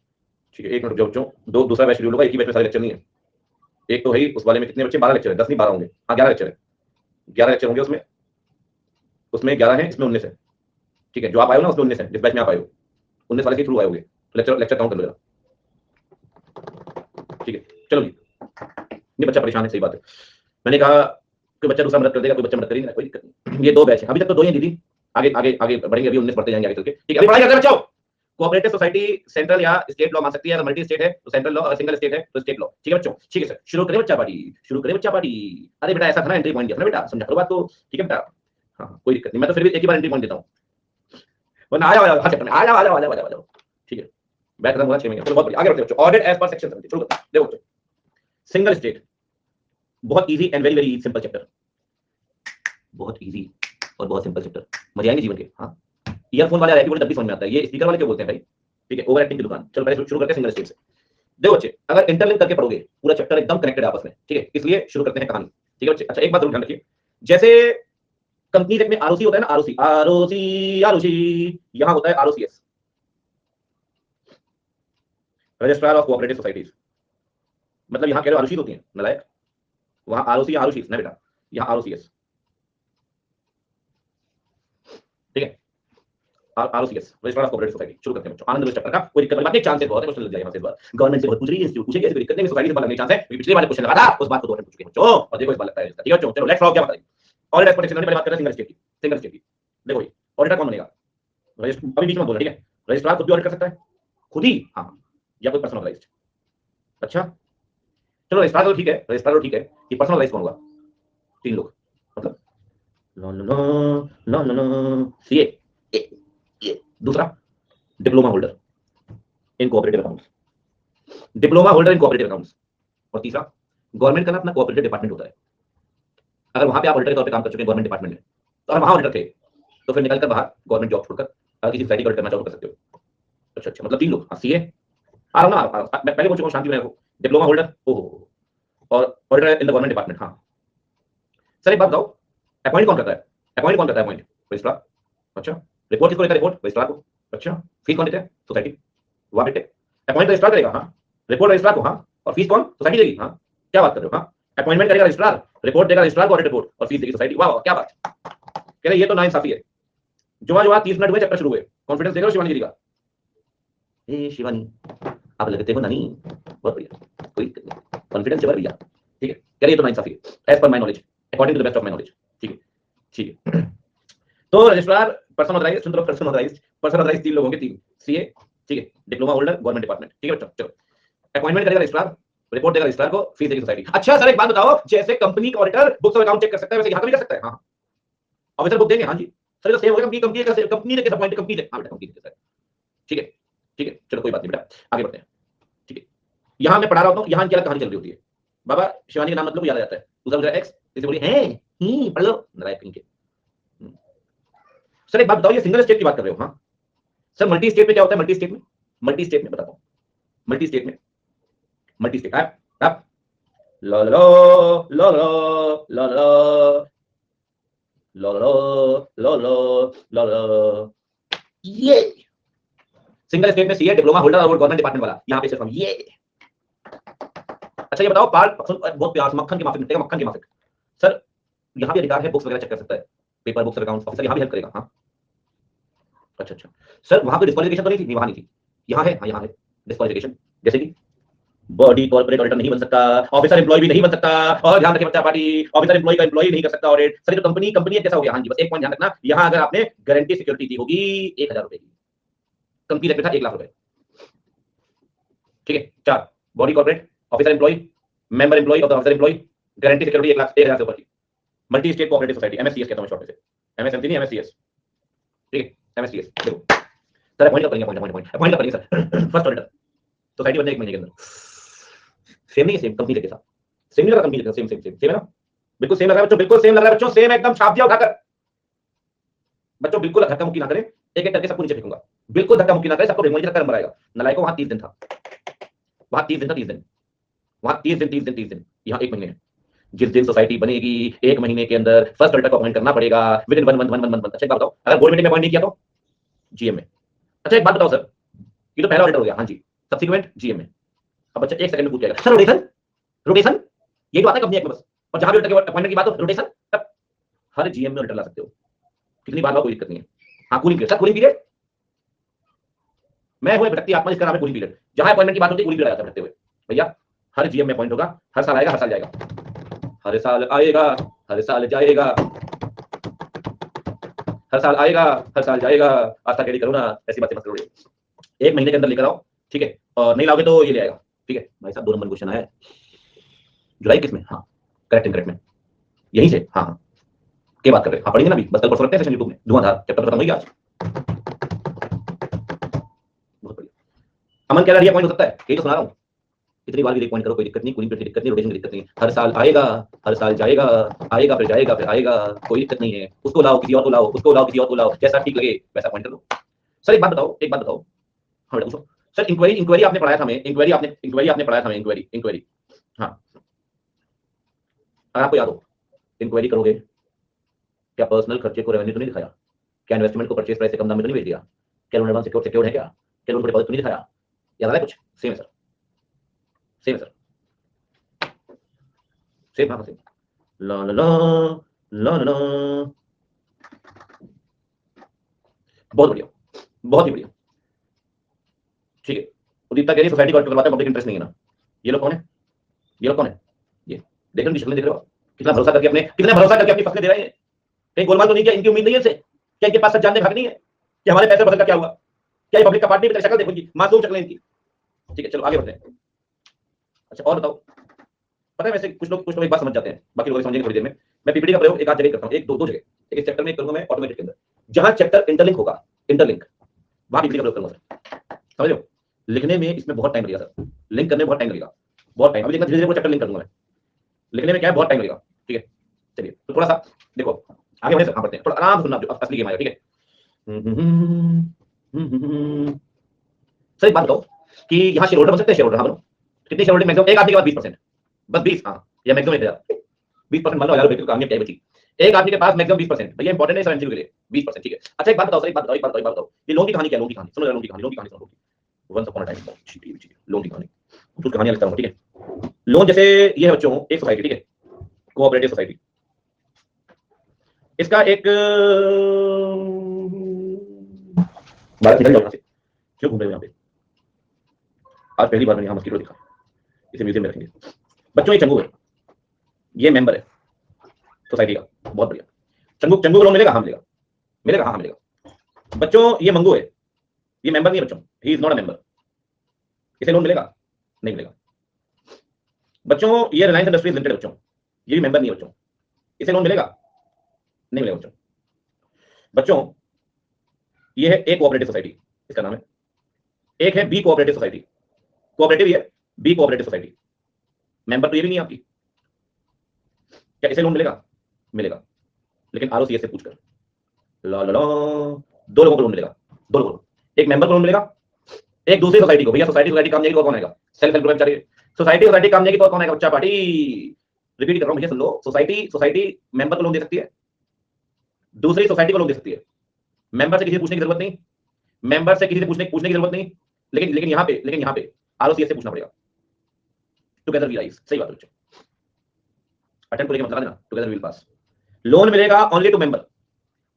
ठीक है, एक मिनट रुक जाओ बच्चों, दो दूसरा बैच शेड्यूल होगा, एक ही बैच में सारे लेक्चर नहीं है। एक तो है ही, उस वाले में कितने बच्चे, 12 लेक्चर है, 10 नहीं 12 होंगे, हाँ 11 लेक्चर है, 11 लेक्चर होंगे उसमें, उसमें 11 है, इसमें 19 है। ठीक है, जो आप आए हो ना उसमें 19 है, जिस बैच में आप आए हो 19 वाले के थ्रू आए होगे, तो लेक्चर लेक्चर काउंट कर लो जरा। ठीक है, चलो जी, ये बच्चा परेशान है, सही बात है। मैंने कहा कोई बच्चा दूसरा मदद कर देगा, कोई बच्चा मदद करेगा, कोई दिक्कत नहीं। ये 2 बैच है, अभी तक तो 2 ही हैं दीदी, आगे आगे आगे बढ़ेंगे, अभी 19 बढ़ते जाएंगे आगे चल के। ठीक है, अभी पढ़ाई करते हैं बच्चों। कोऑपरेटिव सोसाइटी सेंट्रल या स्टेट लॉ मान सकती है, अगर मल्टी स्टेट है तो सेंट्रल लॉ, अगर सिंगल स्टेट है तो स्टेट लॉ। ठीक है बच्चों, ठीक है सर, शुरू करें बच्चा पार्टी, शुरू करें बच्चा पार्टी। अरे बेटा ऐसा था ना, एंट्री पॉइंट दिया था ना बेटा, समझा करो बात तो। ठीक है बेटा, हाँ कोई दिक्कत नहीं, मैं तो फिर भी एक ही बार एंट्री पॉइंट देता हूँ, वरना आ जाओ हर चैप्टर में आ जाओ आ जाओ आ जाओ आ जाओ। ठीक है, बैठ खत्म हुआ 6 महीने, चलो बहुत बढ़िया, आगे बढ़ते हैं बच्चों। ऑडिट एज पर सेक्शन 70, शुरू करते हैं। देखो बच्चों, सिंगल स्टेट बहुत easy and very very simple chapter, बहुत इजी और बहुत सिंपल चैप्टर, मजे आएंगे जीवन के। हाँ, ईयरफोन वाले आईपी बोले तब भी समझ में आता है, ये स्पीकर वाले क्यों बोलते हैं भाई। ठीक है, ओवर एक्टिंग की दुकान। चलो पहले शुरू करते हैं सिंगल स्टेट से। देखो बच्चे, अगर इंटरलिंक करके पढ़ोगे पूरा चैप्टर एकदम कनेक्टेड है आपस में। ठीक है, इसलिए शुरू करते हैं कहानी। ठीक है बच्चे, अच्छा एक बात जरूर ध्यान रखिए, जैसे कंपनी में आरओसी होता है ना, आरओसी आरओसी आरओसी, यहां होता है आरओसीएस, रजिस्ट्रार ऑफ कोऑपरेटिव सोसाइटीज। मतलब यहां कह रहे हो आरओसी होती है नलायक, वहां आरओसी आरओसी ना बेटा, यहां आरओसीएस। ठीक है, आरओसीएस, रजिस्ट्रार ऑफ कोऑपरेटिव सोसाइटी। शुरू करते हैं बच्चों, आनंद चैप्टर का, कोई दिक्कत वाली बात नहीं, चांस बहुत है, क्वेश्चन लग जाएगा इस बार, गवर्नमेंट से बहुत पूछ रही है, इंस्टीट्यूट पूछेगी, ऐसी दिक्कत नहीं, सोसाइटी से बात लगने चांस है, क्योंकि पिछली बार क्वेश्चन लगा था उस बात को 2 पूछ के बच्चों, और देखो इस बार लगता है। ठीक है बच्चों, चलो लेट्स रॉक, क्या बताइए। ऑडिट एज पर सेक्शन, पहले बात कर रहे हैं सिंगल स्टेट की, सिंगल स्टेट की। देखो भाई, ऑडिटर कौन बनेगा, अभी बीच में बोल रहे हैं। ठीक है, रजिस्ट्रार खुद भी ऑडिट कर सकता है, खुद ही, हाँ, या कोई पर्सनलाइज्ड। अच्छा चलो, रजिस्ट्रार तो ठीक है, रजिस्ट्रार तो ठीक है, ये पर्सनलाइज्ड कौन होगा, 3 लोग, मतलब no no no no no CA, ये दूसरा diploma holder in cooperative accounts, diploma holder in cooperative accounts, और तीसरा गवर्नमेंट का ना अपना कोऑपरेटिव डिपार्टमेंट होता है। अगर वहां पे आप ऑडिटर के तौर पे काम कर चुके हैं गवर्नमेंट डिपार्टमेंट में, तो अगर वहां ऑडिटर थे तो फिर निकलकर बाहर गवर्नमेंट जॉब छोड़कर अगर किसी सोसाइटी का ऑडिट करना चाहो तो कर सकते हो। अच्छा अच्छा, मतलब 3 लोग, हाँ सीए आ रहा हूँ ना, मैं पहले बोल चुका हूँ, शांति में रखो, डिप्लोमा होल्डर ओहो, और auditor in the government department. हाँ सर एक बात बताओ, अपॉइंट कौन करता है, अपॉइंट कौन करता है, अपॉइंट रजिस्ट्रार। अच्छा, रिपोर्ट किसको लेता है, रिपोर्ट रजिस्ट्रार को। अच्छा, फीस कौन देता है, सोसाइटी। वाह बेटे, अपॉइंट रजिस्ट्रार करेगा, हाँ, रिपोर्ट रजिस्ट्रार को, हाँ, और फीस कौन, सोसाइटी देगी। हाँ क्या बात कर रहे हो, हाँ, अपॉइंटमेंट करेगा रजिस्ट्रार, रिपोर्ट देगा रजिस्ट्रार को, ऑडिट रिपोर्ट, और फीस देगी सोसाइटी। वाह क्या बात, कह रहे ये तो नाइंसाफी है। जो 30 मिनट हुए चैप्टर शुरू हुए, कॉन्फिडेंस देख रहे हो शिवानी जी का, ए शिवानी आप लगते हो नानी, बहुत बढ़िया, कोई कॉन्फिडेंस है भैया। ठीक है, कह रहे ये तो नाइंसाफी है, as per my knowledge, according to the best of my knowledge. ठीक है ठीक है, तो रजिस्ट्रार पर्सनलाइज्ड, सुन लो, पर्सनलाइज्ड 3 लोग होंगे, 3 सीए। ठीक है, डिप्लोमा होल्डर गवर्नमेंट डिपार्टमेंट। ठीक है बच्चों, चलो अपॉइंटमेंट करेगा रजिस्ट्रार, रिपोर्ट देगा रजिस्ट्रार को, फीस देगी सोसाइटी। अच्छा सर एक बात बताओ, जैसे कंपनी का auditor books of account check कर सकता है, वैसे यहां पे भी कर सकता है। हाँ ऑफिसर बुक देंगे, हाँ जी सर, तो सेम होगा, कंपनी ने कैसे अपॉइंट, कंपनी ने, हाँ बेटा कंपनी ने सर। ठीक है ठीक है, चलो कोई बात नहीं बेटा, आगे बढ़ते हैं। ठीक है, यहां मैं पढ़ा रहा हूं, यहां क्या कहानी चल रही होती है, बाबा शिवानी का नाम मतलब याद आ जाता है, दूसरा मुझे एक्स, इसे बोलिए हैं ही पढ़ लो नारायण कहीं के। सर एक बात बताओ, ये सिंगल स्टेट की बात कर रहे हो। हाँ सर, मल्टी स्टेट में क्या होता है, मल्टी स्टेट में, मल्टी स्टेट में बताता हूं, मल्टी स्टेट में, मल्टी स्टेट आप लो लो लो लो लो लो लो लो लो लो लो लो, ये सिंगल स्टेट में सीए, डिप्लोमा होल्डर और गवर्नमेंट डिपार्टमेंट वाला, यहां पे सिर्फ हम ये। अच्छा ये बताओ, पार्ट बहुत प्यार से, मक्खन के माफिक निकलेगा, मक्खन के माफिक। सर यहां भी अधिकार है, बुक्स वगैरह चेक कर सकता है, पेपर बुक्स अकाउंट्स ऑफिसर यहां भी हेल्प करेगा। हाँ अच्छा अच्छा, सर वहां पे डिस्क्वालिफिकेशन तो नहीं थी, नहीं वहां नहीं थी, यहां है, हाँ यहां है डिस्क्वालिफिकेशन, जैसे कि बॉडी कॉर्पोरेट ऑडिटर नहीं बन सकता, ऑफिसर एम्प्लॉय भी नहीं बन सकता, और ध्यान रखिए बच्चा पार्टी, ऑफिसर एम्प्लॉय का एम्प्लॉय नहीं कर सकता ऑडिट। सर जो कंपनी, कंपनी कैसा हो गया, हाँ जी बस एक पॉइंट ध्यान रखना, यहां अगर आपने गारंटी सिक्योरिटी दी होगी 1000 रुपए की, कंपनी रेट था 1 लाख रुपए। ठीक है, 4 body corporate, officer employ, member employ of the officer employ, guarantee security 1 lakh 1000 से ऊपर की, multi state cooperative society, MSCS कहता हूं शॉर्ट में से, एमएसएमसी नहीं एमएससीएस। ठीक है, एमएससीएस देखो सर, अपॉइंट करेंगे, अपॉइंट करेंगे सर, फर्स्ट ऑडिटर सोसाइटी बनने 1 महीने के अंदर, सेम नहीं है, सेम कंपनी के साथ, सेम नहीं लगा, कंपनी के साथ सेम सेम सेम सेम है ना, बिल्कुल सेम लग रहा है बच्चों, बिल्कुल सेम लग रहा है बच्चों, सेम एकदम, छाप दिया उठाकर बच्चों, बिल्कुल धक्का मुक्की ना करें, एक एक करके सबको नीचे फेंकूंगा, बिल्कुल धक्का मुक्की ना करें, सबको रेंगोली का नंबर आएगा। नलायकों वहां 30 दिन था, वहां 30 दिन था, 30 दिन, वहां 30 दिन 30 दिन 30 दिन, यहाँ 1 महीने है। जिस दिन सोसाइटी बनेगी 1 महीने के अंदर फर्स्ट ऑडिटर को अपॉइंट करना पड़ेगा, विद इन 1 मंथ। अच्छा एक बात बताओ, अगर बोर्ड मीटिंग में अपॉइंट नहीं किया तो जीएम में। अच्छा एक बात बताओ सर, ये तो पहला ऑडिटर हो गया, हाँ जी, सब्सिक्वेंट जीएम में। अब बच्चा 1 सेकंड में पूछ जाएगा सर रोटेशन, रोटेशन ये तो आता है कंपनी में बस, और जहां भी अपॉइंटमेंट की बात हो रोटेशन, तब हर जीएम में रिटर्न ला सकते हो, कितनी बार कोई दिक्कत नहीं है। हाँ cooling period, sir cooling period मैं हूं भटकती आत्मा जिसका नाम है कूलिंग पीरियड, जहां अपॉइंटमेंट की बात होती है कूलिंग पीरियड आ जाता है भटकते हुए। भैया हर जीएम में अपॉइंट होगा, हर साल आएगा, हर साल जाएगा, हर साल आएगा, हर साल जाएगा, हर साल आएगा, हर साल जाएगा। आस्था रेडी करो ना, ऐसी बातें मत करो, 1 महीने के अंदर लेकर आओ, ठीक है, और नहीं लाओगे तो ये ले आएगा, ठीक है। भाई साहब 2 नंबर क्वेश्चन आया है जुलाई किसमें, हाँ करेक्ट इनकरेक्ट में, यहीं से, हाँ हाँ क्या बात कर रहे हैं, हाँ पढ़ेंगे ना अभी, बस कल परसों रखते हैं सेशन यूट्यूब में, धुआंधार चैप्टर खत्म हो गया आज। बहुत बढ़िया। अमन कह रहा है पॉइंट हो सकता है, यही तो सुना रहा हूँ, इतनी बार भी पॉइंट करो, कोई दिक्कत नहीं, कूलिंग पीरियड की दिक्कत नहीं, रोटेशन की दिक्कत नहीं, हर साल आएगा, हर साल जाएगा, आएगा फिर जाएगा फिर आएगा, कोई दिक्कत नहीं है, उसको लाओ किसी और को लाओ, उसको लाओ किसी और को लाओ, जैसा ठीक लगे वैसा पॉइंट कर लो। सर एक बात बताओ, एक बात बताओ, हाँ बेटा पूछो सर। इंक्वायरी, इंक्वायरी आपने पढ़ाया था हमें, इंक्वायरी आपने पढ़ाया था हमें, इंक्वायरी, इंक्वायरी, हाँ अगर आपको याद हो, इंक्वायरी करोगे क्या पर्सनल खर्चे को रेवेन्यू तो नहीं दिखाया, क्या इन्वेस्टमेंट को परचेज प्राइस से कम दाम में तो नहीं बेच दिया, क्या लोन एडवांस सिक्योर्ड है, क्या लोन को डिपॉजिट तो नहीं दिखाया, याद आ रहा है कुछ? सेम है सर, सेम है सर, सेम, हाँ सेम, ला ला ला ला ला, बहुत बढ़िया, बहुत ही बढ़िया, ठीक है। उदिता कह रही सोसाइटी को करवाते हैं, पब्लिक इंटरेस्ट नहीं है ना। ये लोग कौन है, ये लोग कौन है, ये देख रहे शक्लें देख रहे हो, कितना भरोसा करके अपने, कितना भरोसा करके अपनी फसलें दे रहे हैं, कहीं गोलमाल तो नहीं किया, इनकी उम्मीद नहीं है इनसे, क्या इनके पास सच जानने भाग नहीं है कि हमारे पैसे बदल का क्या हुआ, क्या ये पब्लिक का पार्टी में शक्ल देखो इनकी, मासूम शक्लें इनकी, ठीक है चलो आगे बढ़ते हैं। अच्छा और बताओ, पता है वैसे कुछ लोग एक बात समझ जाते हैं, बाकी लोग समझेंगे थोड़ी देर में। मैं पीपीटी का प्रयोग एक आध जगह करता हूँ, एक दो जगह, एक इस चैप्टर में करूंगा मैं ऑटोमेटिक के अंदर, जहां चैप्टर इंटरलिंक होगा, इंटरलिंक, वहां पीपीटी का प्रयोग करूंगा सर, समझ लो। लिखने में इसमें बहुत टाइम लगेगा सर, लिंक करने में बहुत टाइम लगेगा, बहुत टाइम, अभी देखना धीरे धीरे चैप्टर लिंक कर दूंगा मैं, लिखने में क्या है बहुत टाइम लगेगा, ठीक है। चलिए तो थोड़ा सा देखो आगे बढ़े सर, बढ़ते हैं, थोड़ा आराम से सुनना, जो असली गेम आएगा, ठीक है। सर एक बात बताओ कि यहाँ शेयर होल्डर बन सकते हैं, शेयर होल्डर, हाँ बनो, कितने शेयर होल्डिंग मैक्सिमम, एक आदमी के पास 20%, बस 20, हाँ या मैक्सिमम 20% मान लो, यार बेटी काम क्या बची, एक आदमी के पास मैक्सिमम 20%, भैया इंपॉर्टेंट है सर एमसीक्यू के लिए 20%, ठीक है। अच्छा एक बात बताओ सर, एक बात बताओ, ये लोन की कहानी क्या है, लोन की कहानी सुनो, लोन की कहानी सुनो, once upon a time, loan की कहानी, कुछ कहानियां लिखता हूं, ठीक है। लोन जैसे ये है बच्चों, एक सोसाइटी, ठीक है, कोऑपरेटिव सोसाइटी, इसका एक बात निकल जाओ से, क्यों घूम रहे हो यहाँ पे, आज पहली बार मैंने यहाँ मस्कीटो दिखा, इसे म्यूजियम में रखेंगे। बच्चों ये चंगू है, ये मेंबर है सोसाइटी का, बहुत बढ़िया। चंगू, चंगू को लोन मिलेगा, हाँ मिलेगा, मिलेगा, हाँ मिलेगा। बच्चों ये मंगू है, ये मेंबर नहीं है बच्चों, he is not a member, इसे लोन मिलेगा, नहीं मिलेगा। बच्चों ये रिलायंस इंडस्ट्रीज लिमिटेड बच्चों, ये भी मेंबर नहीं है बच्चों, इसे लोन मिलेगा, नहीं मिलेगा बच्चों। बच्चों ये है ए कोऑपरेटिव सोसाइटी, इसका नाम है, एक है बी कोऑपरेटिव सोसाइटी, कोऑपरेटिव है, बी कोऑपरेटिव सोसाइटी, मेंबर तो ये भी नहीं आपकी, क्या इसे लोन मिलेगा, मिलेगा, लेकिन आरओसीएस से पूछकर, ला ला ला, 2 लोगों को लोन मिलेगा, 2 लोगों को, एक मेंबर को लोन मिलेगा, एक दूसरी सोसाइटी को। भैया सोसाइटी काम नहीं तो कौन आएगा, सेल्फ हेल्प ग्रुप चाहिए, सोसाइटी काम नहीं तो कौन आएगा, बच्चा पार्टी, रिपीट कर रहा हूं भैया सुन लो, सोसाइटी मेंबर को लोन दे सकती है, दूसरी सोसाइटी को लोन दे सकती है, मेंबर से किसी से पूछने की जरूरत नहीं, मेंबर से किसी से पूछने की जरूरत नहीं, लेकिन यहाँ पे आरओसीएस से पूछना पड़ेगा, टुगेदर वी राइज, सही बात है बच्चों, अटेम्प्ट को लेके मत लगा देना, together we will pass. Loan मिलेगा only to member,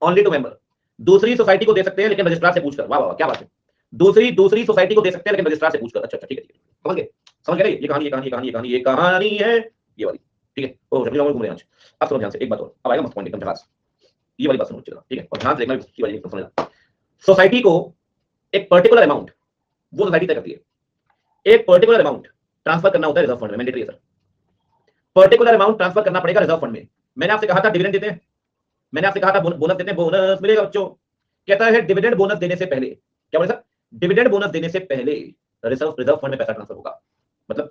only to member, दूसरी सोसाइटी को दे सकते हैं लेकिन रजिस्ट्रार से पूछकर, वाह वाह क्या बात है, दूसरी सोसाइटी को दे सकते हैं लेकिन रजिस्ट्रार से पूछकर, अच्छा ठीक है, समझ गए, ये कहानी है ये वाली, ठीक है। ओ जब घूम रहे हैं आज, अब सुनो ध्यान से एक बात और, अब आएगा मस्त पॉइंट एकदम झकास, ये वाली बात सुनो चलो, ठीक है, और ध्यान से देखना इसकी वाली समझना। सोसाइटी को एक पर्टिकुलर अमाउंट, वो सोसाइटी तय करती है, एक पर्टिकुलर अमाउंट ट्रांसफर करना होता है रिजर्व फंड में, मैंडेटरी है सर, पर्टिकुलर अमाउंट ट्रांसफर करना पड़ेगा रिजर्व फंड में। मैंने आपसे कहा था डिविडेंड देते हैं, मैंने आपसे कहा था बोनस देते हैं, बोनस मिलेगा बच्चों, कहता है डिविडेंड बोनस देने से पहले, क्या बोले सर, डिविडेंड बोनस देने से पहले रिजर्व फंड में पैसा ट्रांसफर होगा, मतलब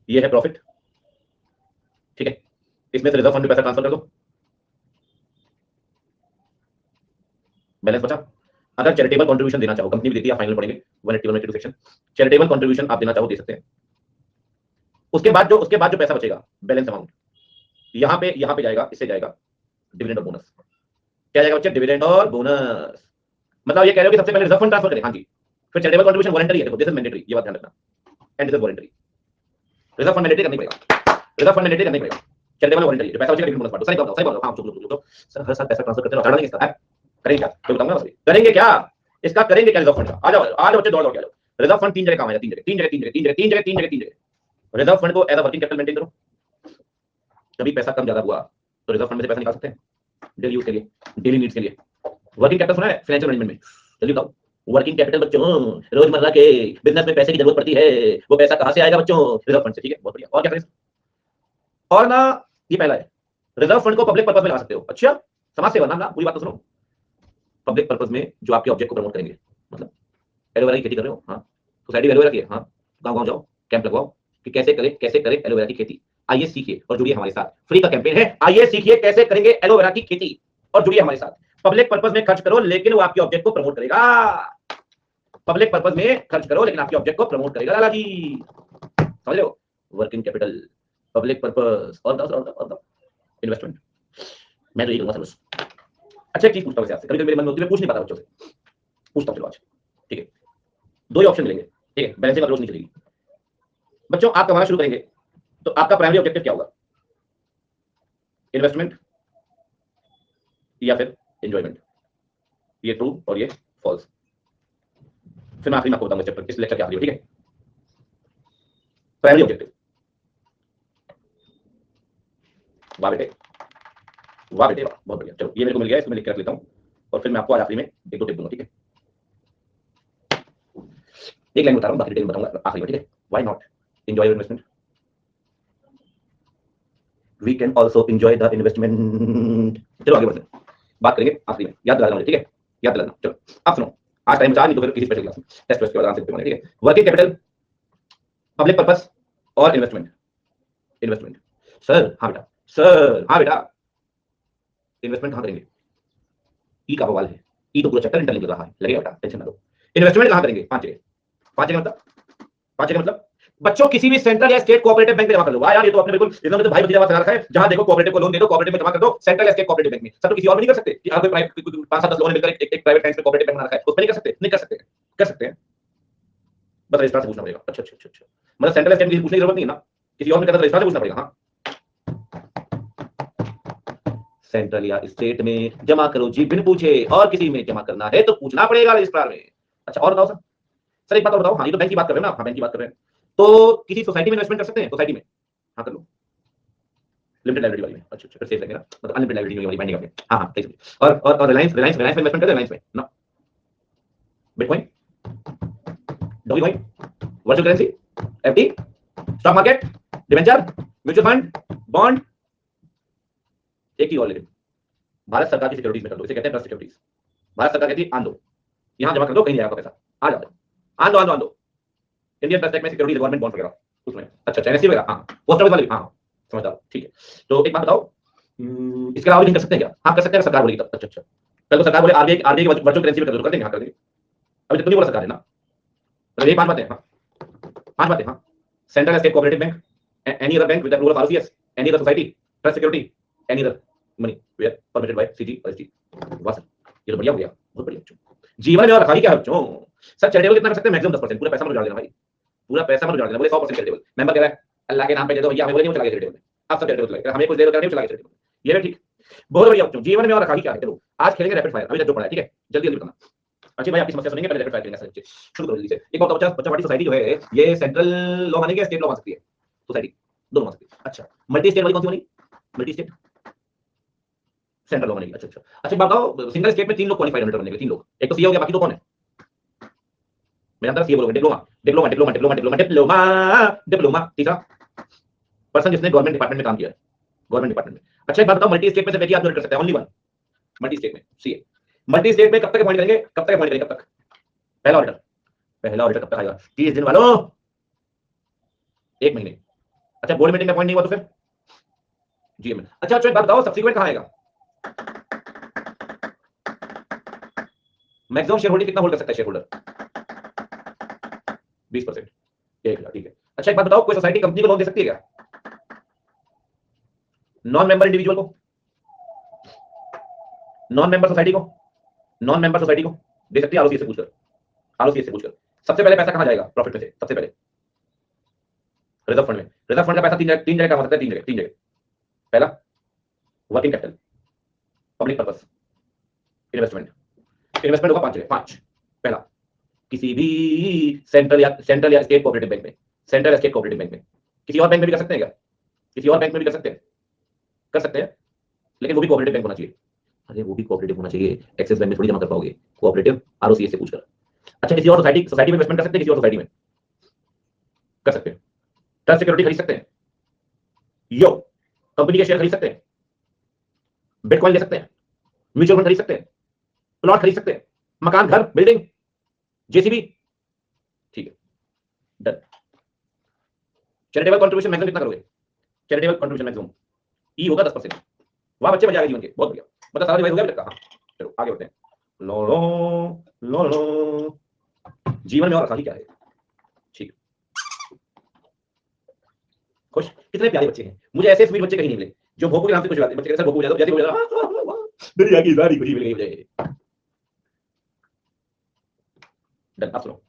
ये है प्रॉफिट, ठीक है, इसमें से रिजर्व फंड में पैसा ट्रांसफर कर दो, बैलेंस बचा। अगर चैरिटेबल कंट्रीब्यूशन देना चाहो, कंपनी भी देती है, फाइनल पढ़ेंगे 181 सेक्शन, चैरिटेबल कंट्रीब्यूशन आप देना चाहो दे सकते हैं। उसके बाद जो पैसा बचेगा, बैलेंस अमाउंट, यहाँ पे जाएगा, इससे जाएगा डिविडेंड और बोनस, क्या जाएगा बच्चे, डिविडेंड और बोनस। मतलब ये कह रहे हो कि सबसे पहले रिजर्व फंड ट्रांसफर करें, हाँ जी, फिर चैरिटेबल कंट्रीब्यूशन वॉलंटरी है, देखो दिस इज मैंडेटरी, ये बात ध्यान रखना, and this is voluntary. Reserve fund mandatory करना पड़ेगा, रिजर्व फंड मैंडेटरी करना पड़ेगा, चैरिटेबल वॉलंटरी जो पैसा बचेगा डिविडेंड बोनस पार्ट। सही बात, सही बात। हां चुप सर, हर साल पैसा ट्रांसफर करते रहो, हटा देंगे इसका, करेंगे क्या तो बताऊंगा बस, करेंगे क्या इसका, करेंगे क्या रिजर्व फंड का। आ जाओ बच्चे, दौड़ के आ जाओ। रिजर्व फंड तीन जगह काम आएगा, तीन जगह। रिजर्व फंड को as a working capital maintain करो, कभी पैसा कम ज्यादा हुआ तो रिजर्व फंड में से पैसा निकाल सकते हैं डेली यूज के लिए, डेली नीड्स के लिए। वर्किंग कैपिटल सुना है फाइनेंशियल मैनेजमेंट में, जल्दी बताओ। वर्किंग कैपिटल बच्चों, रोजमर्रा के बिजनेस में पैसे की जरूरत पड़ती है, वो पैसा कहां से आएगा बच्चों? रिजर्व फंड से। ठीक है, बहुत बढ़िया। और क्या करें? और ना, ये पहला है, रिजर्व फंड को पब्लिक पर्पस में लगा सकते हो। अच्छा, समाज सेवा ना, पूरी बात तो सुनो। पब्लिक पर्पस में जो आपके ऑब्जेक्ट को प्रमोट करेंगे, मतलब एलोवेरा की खेती कर रहे हो, हाँ, सोसाइटी एलोवेरा की है, हाँ, गाँव जाओ, कैंप लगवाओ कि कैसे करें एलोवेरा की खेती। आइए सीखिए और जुड़िए हमारे साथ, फ्री का कैंपेन है, आइए सीखिए कैसे करेंगे एलोवेरा की खेती और जुड़िए हमारे साथ। पब्लिक पर्पस में खर्च करो लेकिन वो आपके ऑब्जेक्ट को प्रमोट करेगा। पब्लिक पर्पस में खर्च करो लेकिन आपके ऑब्जेक्ट को प्रमोट करेगा। लाला जी समझ लो, वर्किंग कैपिटल, पब्लिक पर्पस और इन्वेस्टमेंट। मैं तो यही कहूंगा बस। अच्छा, एक चीज पूछता हूं आपसे, कभी-कभी मेरे मन में होती है, मैं पूछ नहीं पाता बच्चों से, पूछता हूं चलो आज। ठीक है, दो ही ऑप्शन मिलेंगे, ठीक है, बैलेंसिंग अप्रोच नहीं चलेगी। बच्चों, आप कमाना शुरू करेंगे तो आपका प्राइमरी ऑब्जेक्टिव क्या होगा? इन्वेस्टमेंट या फिर एंजॉयमेंट? ये ट्रू और ये फॉल्स। फिर मैं आखिरी में आपको बताऊंगा चैप्टर, इस लेक्चर के आखिरी में, ठीक है। प्राइमरी ऑब्जेक्टिव, वाह बेटे, वाह बेटे वाह, बहुत बढ़िया। चलो, ये मेरे को मिल गया, इसको मैं लिख के रख लेता हूं और फिर मैं आपको आज आखिरी में एक दो टिप दूंगा, ठीक है। एक लाइन बता रहा हूं, बाकी डिटेल बताऊंगा आखिरी में, ठीक है। Why not enjoy your investment? We can also enjoy the investment. चलो आगे बढ़ते हैं, बात करेंगे आखिरी में, याद दिलाना मुझे, ठीक है, याद दिलाना। चलो आप सुनो, आज टाइम बचा, नहीं तो फिर किसी स्पेशल क्लास में टेस्ट के बाद आंसर देते हैं, ठीक है। वर्किंग कैपिटल, पब्लिक पर्पस और इन्वेस्टमेंट। इन्वेस्टमेंट सर, हाँ बेटा, सर हाँ बेटा, इन्वेस्टमेंट कहां करेंगे? ई का बवाल है, ई तो पूरा चैप्टर इंटरलिंक रहा है, लगेगा बेटा, टेंशन ना लो। इन्वेस्टमेंट कहां करेंगे? पांच जगह मतलब, पांच जगह मतलब बच्चों किसी भी सेंट्रल या स्टेट कोऑपरेटिव बैंक में जमा कर लो। वाह यार, ये तो आपने बिल्कुल एकदम तो भाई भतीजा वाला रखा है, जहां देखो कोऑपरेटिव को लोन दे दो, कोऑपरेटिव में जमा कर दो, सेंट्रल या स्टेट कोऑपरेटिव बैंक में। सब तो किसी और में नहीं कर सकते कि आप कोई 5-7 लोग मिलकर एक प्राइवेट बैंक में कोऑपरेटिव बैंक बना रखा है, उसमें नहीं कर सकते? नहीं कर सकते, कर सकते हैं, बस रजिस्ट्रार से पूछना पड़ेगा। अच्छा, मतलब सेंट्रल स्टेट की पूछने की जरूरत नहीं है ना, किसी और में करना तो रजिस्ट्रार से पूछना पड़ेगा। हाँ, सेंट्रल या स्टेट में जमा करो जी, बिन पूछे, और किसी में जमा करना है तो पूछना पड़ेगा रजिस्ट्रार में। अच्छा, और बताओ सर एक बात और बताओ। हाँ, ये तो बैंक की बात कर रहे हो ना, हाँ बैंक की बात कर रहे हैं, तो किसी सोसाइटी में इन्वेस्टमेंट कर सकते हैं? सोसाइटी में हाँ कर लो, लिमिटेड लाइबिलिटी वाली में। अच्छा, फिर सेफ लगेगा, मतलब अनलिमिटेड लाइबिलिटी वाली बाइंडिंग अपने। हाँ हाँ, और रिलायंस में इन्वेस्टमेंट कर दो, रिलायंस में ना, bitcoin, dogecoin, virtual currency, FD, stock market, debenture, mutual fund, bond. एक ही और लेकिन भारत सरकार की सिक्योरिटीज में कर दो, इसे कहते हैं ट्रस्ट सिक्योरिटीज। भारत सरकार कहती है आन दो, यहां जमा कर दो, कहीं नहीं आएगा पैसा, आ जाओ, आन दो। इंडियन ट्रस्ट एक्ट में सिक्योरिटी गवर्नमेंट बॉन्ड वगैरह उसमें। अच्छा, एनएससी वगैरह, हाँ, पोस्ट ऑफिस वाली, हाँ समझदार, ठीक है। तो एक बात बताओ, इसके अलावा भी कर सकते हैं क्या? हाँ कर सकते हैं, सरकार बोलेगी तब। अच्छा, कल को सरकार बोले आरबीआई की वर्चुअल करेंसी में कर दो, कर देंगे? हाँ कर देंगे। अभी तक तो नहीं बोला सरकार है ना, तो ये 5 बातें, हाँ 5 बातें, हाँ। Central state cooperative bank, any other bank with the rule of RCS, any other society, trust security, any other money where permitted by CG और एसटी। वाह सर, ये तो बढ़िया हो गया, बहुत बढ़िया। जीवन में और रखा ही क्या है बच्चों? सर चैरिटेबल कितना कर सकते हैं? मैक्सिमम 10%, पूरा पैसा मत उजाड़ देना भाई, पूरा पैसा मत उजाड़ देना। बोले 100% चैरिटेबल, मेंबर कह रहा है अल्लाह के नाम पे दे दो भैया, हमें बोले नहीं चला चैरिटेबल में, आप सब चैरिटेबल चला, हमें कुछ दे दो नहीं चला चैरिटेबल, ये भी ठीक, बहुत बढ़िया बच्चों। जीवन में और रखा ही क्या है? चलो आज खेलेंगे रैपिड फायर, अभी तक जो पढ़ा है, ठीक है, जल्दी जल्दी बताना। अच्छी भाई, आपकी समस्या सुनेंगे, पहले रैपिड फायर करेंगे सर, शुरू करो जल्दी से। एक बात बच्चा, हमारी सोसाइटी जो है ये सेंट्रल लॉ मानेगी या स्टेट लॉ मान सकती है? सोसाइटी दोनों मान सकती है। अच्छा, मल्टी स्टेट वाली कौन सी बनी? मल्टी स्टेट सेंट्रल लॉ मानेगी। अच्छा बात बताओ, सिंगल स्टेट में 3 लोग क्वालीफाइड बनने के, 3 लोग, एक तो सीए हो गया, बाकी 2 कौन है? मेरा अंदर सीए बोलोगे, डिप्लोमा। तीसरा पर्सन जिसने गवर्नमेंट डिपार्टमेंट में काम किया है, गवर्नमेंट डिपार्टमेंट में। अच्छा एक बात बताओ, मल्टी स्टेट में से एक ही आदमी कर सकता है, ओनली वन, मल्टी स्टेट में सीए। मल्टी स्टेट में कब तक अपॉइंट करेंगे, कब तक? पहला ऑडिटर कब तक आएगा? 30 दिन वालों, 1 महीने। अच्छा, बोर्ड मीटिंग में अपॉइंट नहीं हुआ तो फिर जीएम। अच्छा एक बात बताओ, सब्सिक्वेंट कहां आएगा? मैक्सिमम शेयर होल्डिंग कितना होल्ड कर सकता है शेयर होल्डर? 20%, 1,00,000, ठीक है। अच्छा एक बात बताओ, कोई सोसाइटी कंपनी को लोन दे सकती है क्या? नॉन मेंबर इंडिविजुअल को, नॉन मेंबर सोसाइटी को दे सकती है? आरओसी से पूछकर आरओसीएस से पूछकर। सबसे पहले पैसा कहां जाएगा प्रॉफिट में से? सबसे पहले रिजर्व फंड में। रिजर्व फंड का पैसा तीन जगह कहां हो सकता है? तीन जगह। पहला working capital, public purpose, investment. Investment होगा 5 जगह, 5। पहला किसी भी सेंट्रल या स्टेट कोऑपरेटिव बैंक में, सेंट्रल या स्टेट कोऑपरेटिव बैंक में। किसी और बैंक में भी कर सकते हैं क्या? किसी और बैंक में भी कर सकते हैं? कर सकते हैं, लेकिन वो भी कोऑपरेटिव बैंक होना चाहिए। अरे वो भी कोऑपरेटिव होना चाहिए, एक्सिस बैंक में थोड़ी जमा कर पाओगे। कोऑपरेटिव, आरओसीएस से पूछकर। अच्छा, किसी और सोसाइटी में इन्वेस्टमेंट कर सकते हैं? किसी और सोसाइटी में कर सकते हैं। ट्रस्ट सिक्योरिटी खरीद सकते हैं, यो कंपनी के शेयर खरीद सकते हैं, बिटकॉइन ले सकते हैं, म्यूचुअल फंड खरीद सकते हैं, प्लॉट खरीद सकते हैं, मकान, घर, बिल्डिंग, जेसीबी। ठीक है, डन। चैरिटेबल कंट्रीब्यूशन मैक्सिमम कितना करोगे? चैरिटेबल कंट्रीब्यूशन मैक्सिमम ई होगा 10%। वहां बच्चे बच जाएगा जीवन के, बहुत बढ़िया। मतलब सारा डिवाइस हो गया अभी तक का? हाँ, चलो आगे बढ़ते हैं। लो लो लो लो, जीवन में और आसानी क्या है? ठीक, खुश। कितने प्यारे बच्चे हैं, मुझे ऐसे स्वीट बच्चे कहीं नहीं मिले जो भोपू के नाम से खुश हो जाते हैं। बच्चे कैसे भोपू हो जाते हैं, जैसे हो जाता है दुनिया की सारी खुशी मिल गई मुझे। डन, अब सुनो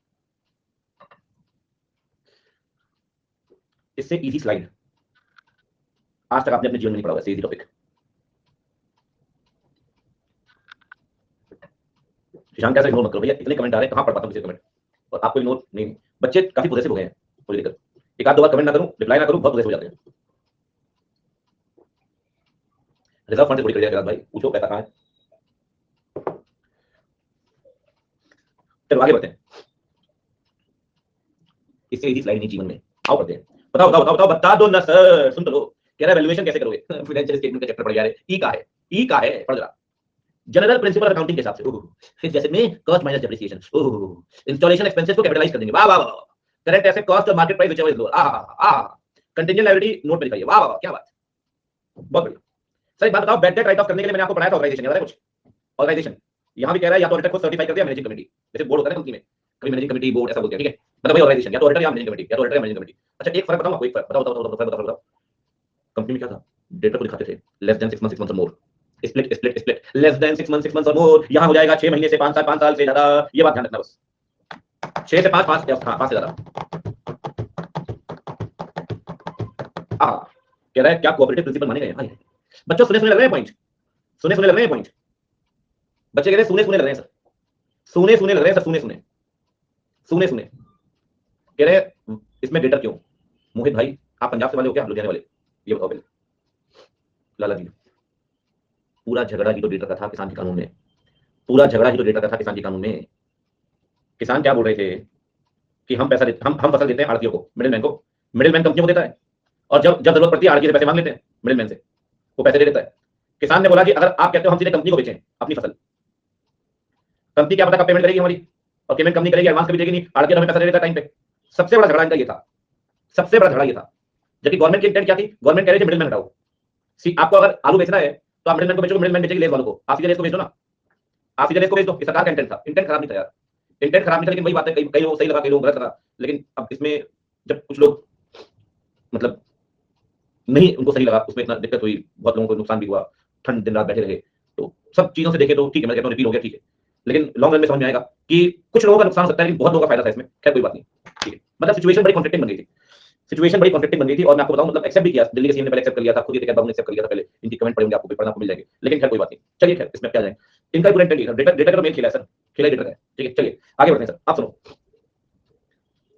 इससे इजी स्लाइड आज तक आपने अपने जीवन में नहीं पढ़ा हुआ, इजी टॉपिक। ईशान कैसे इग्नोर मत करो भैया, इतने कमेंट आ रहे हैं, कहां पढ़ पाता हूं किसी कमेंट, और आपको इग्नोर नहीं। बच्चे काफी पॉजिटिव हो गए हैं मुझे लेकर। एक आध दो बार कमेंट ना करूं, रिप्लाई ना करूं, बहुत पॉजिटिव हो जाते हैं। रिजर्व फंड से थोड़ी कर भाई, पूछो पैसा कहां है। चलो आगे बढ़ते हैं। इससे इजी स्लाइड नहीं जीवन में, आओ पढ़ते हैं। बताओ बताओ बताओ बता दो ना सर, सुन तो लो। कह रहा है वैल्यूएशन कैसे करोगे? फाइनेंशियल स्टेटमेंट का चैप्टर पढ़ जा रहे। ई का है, ई का है, पढ़ जरा। जनरल प्रिंसिपल अकाउंटिंग के हिसाब से, फिर जैसे में cost minus depreciation, installation expenses को कैपिटलाइज कर देंगे, वाह वाह वाह। करंट एसेट कॉस्ट और market price whichever is lower, आहा। कंटिंजेंट लायबिलिटी नोट पे दिखाइए, वाह वाह वाह, क्या बात, बहुत बढ़िया। सर एक बात बताओ, बैड डेट राइट ऑफ करने के लिए मैंने आपको पढ़ाया था ऑर्गेनाइजेशन, याद है कुछ? ऑर्गेनाइजेशन यहां भी कह रहा है या तो ऑडिटर को सर्टिफाई कर दिया मैनेजिंग कमेटी, जैसे बोर्ड होता है ना कंपनी में, कभी मैनेजिंग कमेटी बोर्ड ऐसा बोलते हैं, ठीक है? मतलब वही ऑर्गेनाइजेशन, या तो ऑडिटर या मैनेजिंग कमेटी, या तो ऑडिटर या मैनेजिंग कमेटी। अच्छा एक फर्क बताऊं आपको, एक फर्क बताओ बताओ बताओ बताओ बताओ। कंपनी में क्या था? डेटर को दिखाते थे लेस देन 6 मंथ्स और more, split split split, less than 6 months और मोर, यहां हो जाएगा 6 महीने से 5 साल से ज्यादा। ये बात ध्यान रखना बस, 6 से 5, 5 हाँ 5 से ज्यादा। कह रहा है क्या कोऑपरेटिव प्रिंसिपल माने गए हैं? बच्चों सुने सुने लग रहे हैं पॉइंट, सुने सुने लग रहे हैं पॉइंट। बच्चे कह रहे हैं सुने सुने लग रहे हैं सर, सुने सुने लग रहे हैं सर, सुने सुने सुने सुने। कह रहे हैं इसमें डेटर क्यों? मोहित भाई आप पंजाब से वाले हो क्या, लुधियाने वाले? ये बताओ पहले। लाला जी, पूरा झगड़ा ही तो डेटर का था किसान के कानून में, पूरा झगड़ा ही तो डेटर का था किसान के कानून में। किसान क्या बोल रहे थे कि हम पैसा देते, हम फसल देते हैं आड़तियों को, मिडिलमैन को, मिडिलमैन कंपनियों को देता है, और जब जब जरूरत पड़ती है आड़ती से पैसे मांग लेते हैं मिडिलमैन से, वो पैसे दे देता है। किसान ने बोला कि अगर आप कहते हो हम सीधे कंपनी को बेचें अपनी फसल, कंपनी क्या पता कब पेमेंट करेगी हमारी, और पेमेंट कंपनी करेगी, एडवांस कभी देगी नहीं, आड़ती हमें पैसा दे देता टाइम पे। सबसे बड़ा झगड़ा इनका ये था, सबसे बड़ा झगड़ा ये था। जबकि गवर्नमेंट की इंटेंट क्या थी? गवर्नमेंट कह रही थी मिडिलमैन हटाओ। आपको अगर आलू बेचना है तो आप मिडिलमैन को बेचो, मिडिलमैन बेचेगी लेस वालों को, आप सीधे लेस को बेच दो ना, आप सीधे लेस को बेच दो। सरकार का इंटेंट था, इंटेंट खराब नहीं था यार, इंटेंट खराब नहीं था, लेकिन वही बात है, कई लोग सही लगा, कई लोग गलत लगा। लेकिन अब इसमें जब कुछ लोग मतलब नहीं उनको सही लगा, उसमें इतना दिक्कत हुई, बहुत लोगों को नुकसान भी हुआ, ठंड दिन रात बैठे रहे, तो सब चीजों से देखे तो ठीक है, मैं कहता हूँ रिपीट हो गया, ठीक है। लेकिन लॉन्ग रन में समझ में आएगा कि कुछ लोगों का नुकसान हो सकता है, लेकिन बहुत लोगों का फायदा था इसमें। खैर कोई बात नहीं, ठीक है। मतलब सिचुएशन बड़ी कॉन्फ्लिक्टिंग बन गई थी, सिचुएशन बड़ी कॉन्फ्लिक्टिंग बन गई थी। और मैं आपको बताऊं मतलब एक्सेप्ट भी किया, दिल्ली के सीएम ने पहले एक्सेप्ट कर लिया था, खुद ही टिकट बाबू ने एक्सेप्ट कर लिया था पहले। इनकी कमेंट पढ़ेंगे आपको, पढ़ना आपको मिल जाएगी, लेकिन खैर कोई बात नहीं। चलिए खैर इसमें क्या जाए, इनका पूरा इंटेंट डेटा डेटा का तो मेल खेला है सर, खेला डेटा है, ठीक है। चलिए आगे बढ़ते हैं सर, आप सुनो।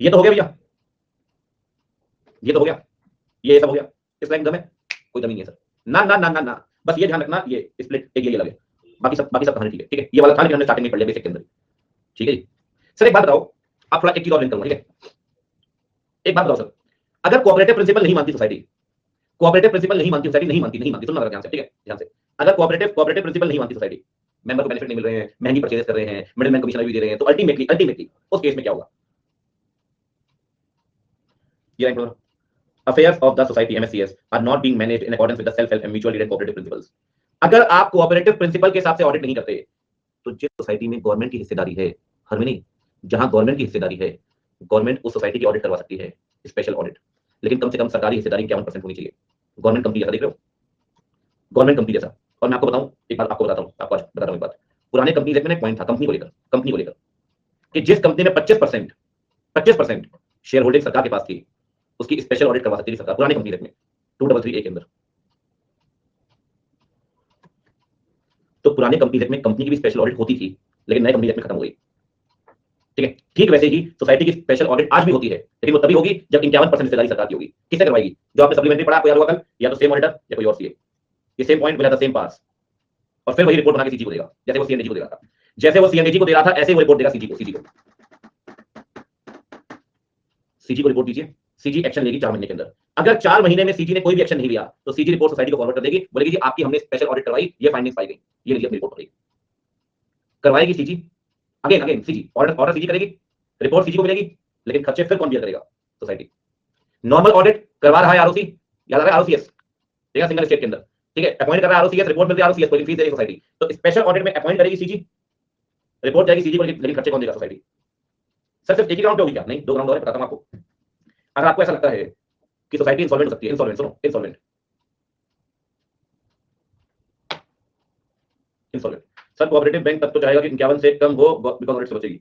ये तो हो गया भैया, ये तो हो गया, ये सब हो गया। इस लाइन दम है? कोई दम नहीं है सर, ना ना ना ना ना। बस ये ध्यान रखना, ये स्प्लिट एक ये लगे, बाकी सब कहानी ठीक है, ठीक है। ये वाला था लेकिन हमने स्टार्टिंग में पढ़ लिया बेसिक के अंदर, ठीक है जी। सर एक बात बताओ, आप थोड़ा एक चीज और लिंक करूंगा, ठीक है। एक बात बताओ सर, अगर कोऑपरेटिव प्रिंसिपल नहीं मानती सोसाइटी, कोऑपरेटिव प्रिंसिपल नहीं मानती सोसाइटी, नहीं मानती, नहीं मानती, सुनना ध्यान से, ठीक है, ध्यान से। अगर कोऑपरेटिव प्रिंसिपल नहीं मानती सोसाइटी, मेंबर को बेनिफिट नहीं मिल रहे हैं, महंगी परचेज कर रहे हैं, मिडिलमैन कमीशन भी दे रहे हैं, तो अल्टीमेटली उस केस में क्या होगा? ये लाइन पढ़ो। Affairs of the society MSCS are not being managed in accordance with the self-help and mutual aid and cooperative principles. अगर आप कोऑपरेटिव प्रिंसिपल के हिसाब से ऑडिट नहीं करते, तो जिस सोसाइटी में गवर्नमेंट की हिस्सेदारी है, हर में नहीं, जहां गवर्नमेंट की हिस्सेदारी है, गवर्नमेंट उस सोसाइटी की ऑडिट करवा सकती है, स्पेशल ऑडिट। लेकिन कम से कम सरकारी हिस्सेदारी 51% होनी चाहिए। गवर्नमेंट कंपनी जैसा देख रहे हो, गवर्नमेंट कंपनी जैसा। और मैं आपको बताऊं, एक बात आपको बताता हूं, आपको आज बताता हूं एक बात। पुराने कंपनी एक्ट में एक पॉइंट था कंपनी को लेकर, कंपनी को लेकर कि जिस कंपनी में 25% शेयर होल्डिंग सरकार के पास थी, उसकी स्पेशल ऑडिट करवा सकती थी सरकार, पुरानी कंपनी में 2338 के अंदर। तो पुराने कंपनी में कंपनी की भी स्पेशल ऑडिट होती थी, लेकिन नए कंपनी में खत्म हो गई। ठीक है, ठीक वैसे ही सोसाइटी की स्पेशल ऑडिट आज भी होती है, लेकिन वो तभी होगी जब 51% हिस्सेदारी सरकार की होगी। किससे करवाएगी? जो आपने सप्लीमेंट्री पढ़ा, आपको याद होगा कल, या तो सेम ऑडिटर या कोई और सीए। ये same point will have the same pass, और फिर वही रिपोर्ट बना के सीजी को देगा, जैसे वो सीएनडीजी को दे रहा था। जैसे वो सीएनडीजी को दे रहा था, ऐसे वो रिपोर्ट देगा सीजी को। सीजी को रिपोर्ट दीजिए, सीजी एक्शन लेगी 4 महीने के अंदर। अगर 4 महीने में सीजी ने कोई भी एक्शन नहीं लिया, तो सीजी रिपोर्ट सोसाइटी को फॉरवर्ड कर देगी, बोलेगी जी आपकी हमने स्पेशल ऑडिट करवाई, ये फाइंडिंग्स पाई गई, ये लीजिए अपनी रिपोर्ट करेगी, करवाएगी CG. Again CG order CG करेगी, रिपोर्ट सीजी को मिलेगी, लेकिन खर्चे फिर कौन बियर करेगा? सोसाइटी। नॉर्मल ऑडिट करवा रहा है आरओसी, याद आ रहा है आरओसीएस, ठीक है, सिंगल स्टेट के अंदर, ठीक है, अपॉइंट कर रहा है आरओसीएस, रिपोर्ट मिल रही है आरओसीएस को, फीस देगी सोसाइटी। तो स्पेशल ऑडिट में अपॉइंट करेगी सीजी, रिपोर्ट जाएगी सीजी को, लेकिन खर्चे कौन देगा? सोसाइटी। सर सिर्फ एक ही राउंड पे होगी क्या? नहीं, 2 राउंड और है, बताता हूं आपको। अगर आपको ऐसा लगता है कि सोसाइटी इंसॉल्वेंट हो सकती है, इंसॉल्वेंट सुनो, इंसॉल्वेंट सर कोऑपरेटिव बैंक तक तो चाहेगा कि 51 से कम हो, बिकॉज ऑडिट से बचेगी।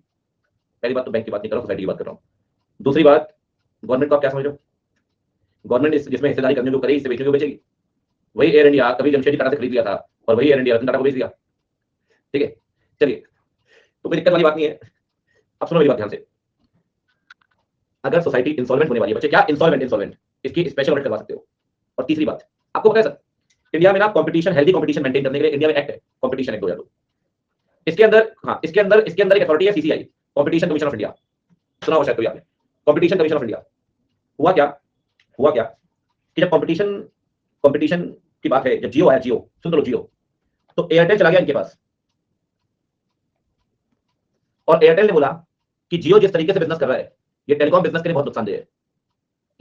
पहली बात तो बैंक की बात नहीं कर रहा हूं, सोसाइटी की बात कर रहा हूं। दूसरी बात, गवर्नमेंट को आप क्या समझ रहे हो? गवर्नमेंट जिसमें हिस्सेदारी करने जो करेगी, इससे बेचने को बेचेगी। वही एयर इंडिया कभी जमशेदजी टाटा से खरीद लिया था, और वही एयर इंडिया रतन टाटा को बेच दिया। ठीक है, चलिए, तो कोई दिक्कत वाली बात नहीं है। अब सुनो मेरी बात ध्यान से। अगर सोसाइटी इंसॉल्वेंट होने वाली है, बच्चे क्या इंसॉल्वेंट, इसकी स्पेशल ऑडिट करवा सकते हो। और तीसरी बात, आपको पता है सर, इंडिया में ना कंपटीशन, हेल्दी कंपटीशन मेंटेन करने के लिए इंडिया में एक्ट है, कंपटीशन एक्ट 2002। इसके अंदर एक अथॉरिटी है, CCI, competition commission of India. सुना होगा शायद कोई आपने, कंपटीशन कमीशन ऑफ इंडिया। हुआ क्या कि जब कंपटीशन की बात है, जब जियो आया, जियो सुन लो, जियो, तो एयरटेल चला गया इनके पास, और एयरटेल ने बोला कि जियो जिस तरीके से बिजनेस कर रहा है, ये टेलीकॉम बिजनेस के लिए बहुत नुकसानदेह है,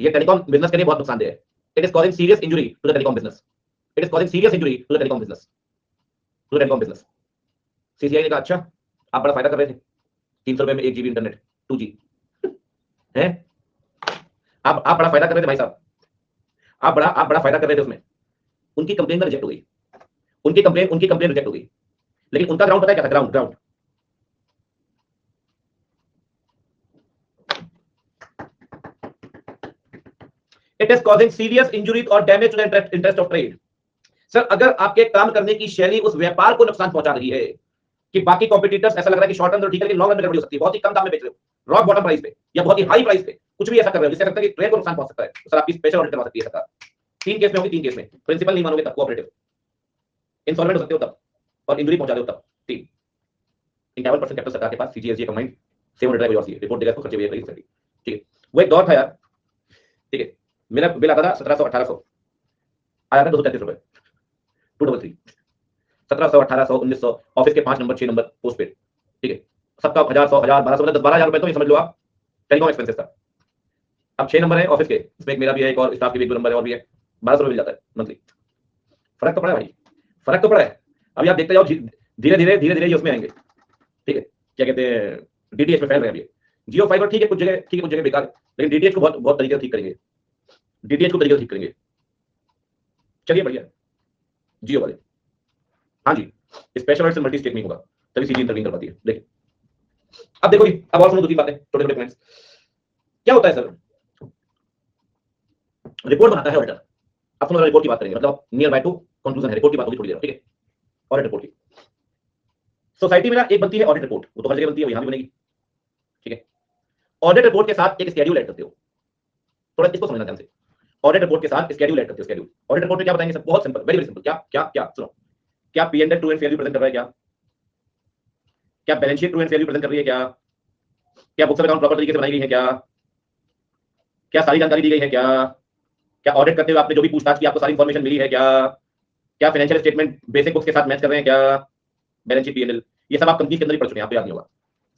ये टेलीकॉम बिजनेस के लिए बहुत नुकसानदेह है। It is causing serious injury to the telecom business, it is causing serious injury to the telecom business, CCI ने कहा अच्छा, आप बड़ा फायदा कर रहे थे, 300 रुपए में 1 GB इंटरनेट, 2G है, आप बड़ा फायदा कर रहे थे भाई साहब, आप बड़ा फायदा कर रहे थे उसमें। उनकी कंप्लेन रिजेक्ट हो गई, उनकी कंप्लेन रिजेक्ट हो गई। लेकिन उनका ग्राउंड पता है क्या था? Ground it is causing serious injury और damage to the interest of trade. Sir अगर आपके काम करने की शैली उस व्यापार को नुकसान पहुंचा रही है कि बाकी कॉम्पिटिटर्स, ऐसा लग रहा है कि शॉर्ट टर्म तो ठीक है, लेकिन लॉन्ग रन में गड़बड़ी हो सकती है, बहुत ही कम दाम में बेच रहे हो, रॉक बॉटम प्राइस पे या बहुत ही हाई प्राइस पे, कुछ भी ऐसा कर रहे हो जिससे लगता है कि ट्रेड को नुकसान पहुंच सकता है, तो सर आपकी स्पेशल ऑडिट करवा सकती है सरकार। 3 केस में होगी, 3 केस में प्रिंसिपल नहीं मानोगे तब कोऑपरेटिव, इंसॉल्वेंट हो सकते हो तब, और इंजरी पहुंचा दो तब। 3 51% कैपिटल सरकार के पास, सीजीएसजी कंबाइंड, सेम ऑडिटर कोई और सी रिपोर्ट देगा, इसको खर्चे भी करेगी सोसाइटी। ठीक है, वो एक दौर था यार, ठीक है, मेरा बिल आता था 1700 1800, आया था 233 रुपए, 233, 1700 1800 1900, ऑफिस के 5 नंबर 6 नंबर पोस्ट पेड, ठीक है, सबका 1000 100 1000 1200 मतलब 12,000 रुपए, तो ये समझ लो आप टेलीकॉम एक्सपेंसेस था। अब 6 नंबर है ऑफिस के, इसमें एक मेरा भी है, एक और स्टाफ के भी 2 नंबर है, और भी है, 1200 रुपए मिल जाता है मंथली। फर्क तो पड़ा है भाई, फर्क तो पड़ा है। अभी आप देखते जाओ, धीरे धीरे ये उसमें आएंगे, ठीक है, क्या कहते हैं, डीटीएच में फैल रहे हैं अभी। जियो फाइबर ठीक है, कुछ जगह ठीक है, कुछ जगह बेकार, लेकिन डीटीएच को बहुत तरीके से ठीक करेंगे, डीटीएच को तरीके से ठीक करेंगे। चलिए बढ़िया, जियो वाले, हाँ जी, स्पेशल ऑडिट से मल्टी स्टेट नहीं होगा, तभी सीजी इंटरवीन कर पाती है। देखिए अब देखो, अब और सुनो 2-3 बातें, छोटे पॉइंट्स। क्या होता है सर, रिपोर्ट बनाता है ऑडिटर। अब सुनो, रिपोर्ट की बात करेंगे, मतलब नियर बाय टू कंक्लूजन है, रिपोर्ट की बात होगी थोड़ी देर, ठीक है, ऑडिट रिपोर्ट की। सोसाइटी में ना एक बनती है ऑडिट रिपोर्ट, वो तो हर जगह बनती है, यहां भी बनेगी, ठीक है। ऑडिट रिपोर्ट के साथ एक शेड्यूल ऐड करते हो, थोड़ा इसको समझना ध्यान से। ऑडिट रिपोर्ट के साथ शेड्यूल ऐड करते हो, शेड्यूल। ऑडिट रिपोर्ट में क्या बताएंगे सर? बहुत सिंपल, वेरी सिंपल। क्या सुनो, क्या P&L true and Fairlie present कर रहा है, क्या balance sheet true and Fairlie present कर रही है, क्या बुक्स ऑफ अकाउंट प्रॉपर तरीके से बनाई गई है, क्या सारी जानकारी दी गई है, क्या ऑडिट करते हुए आपने जो भी पूछताछ की आपको सारी इंफॉर्मेशन मिली है, क्या फाइनेंशियल स्टेटमेंट बेसिक बुक्स के साथ मैच कर रहे हैं, बैलेंस शीट P&L, ये सब आप कंपनी के अंदर ही पढ़ चुके हैं, आपको याद नहीं होगा,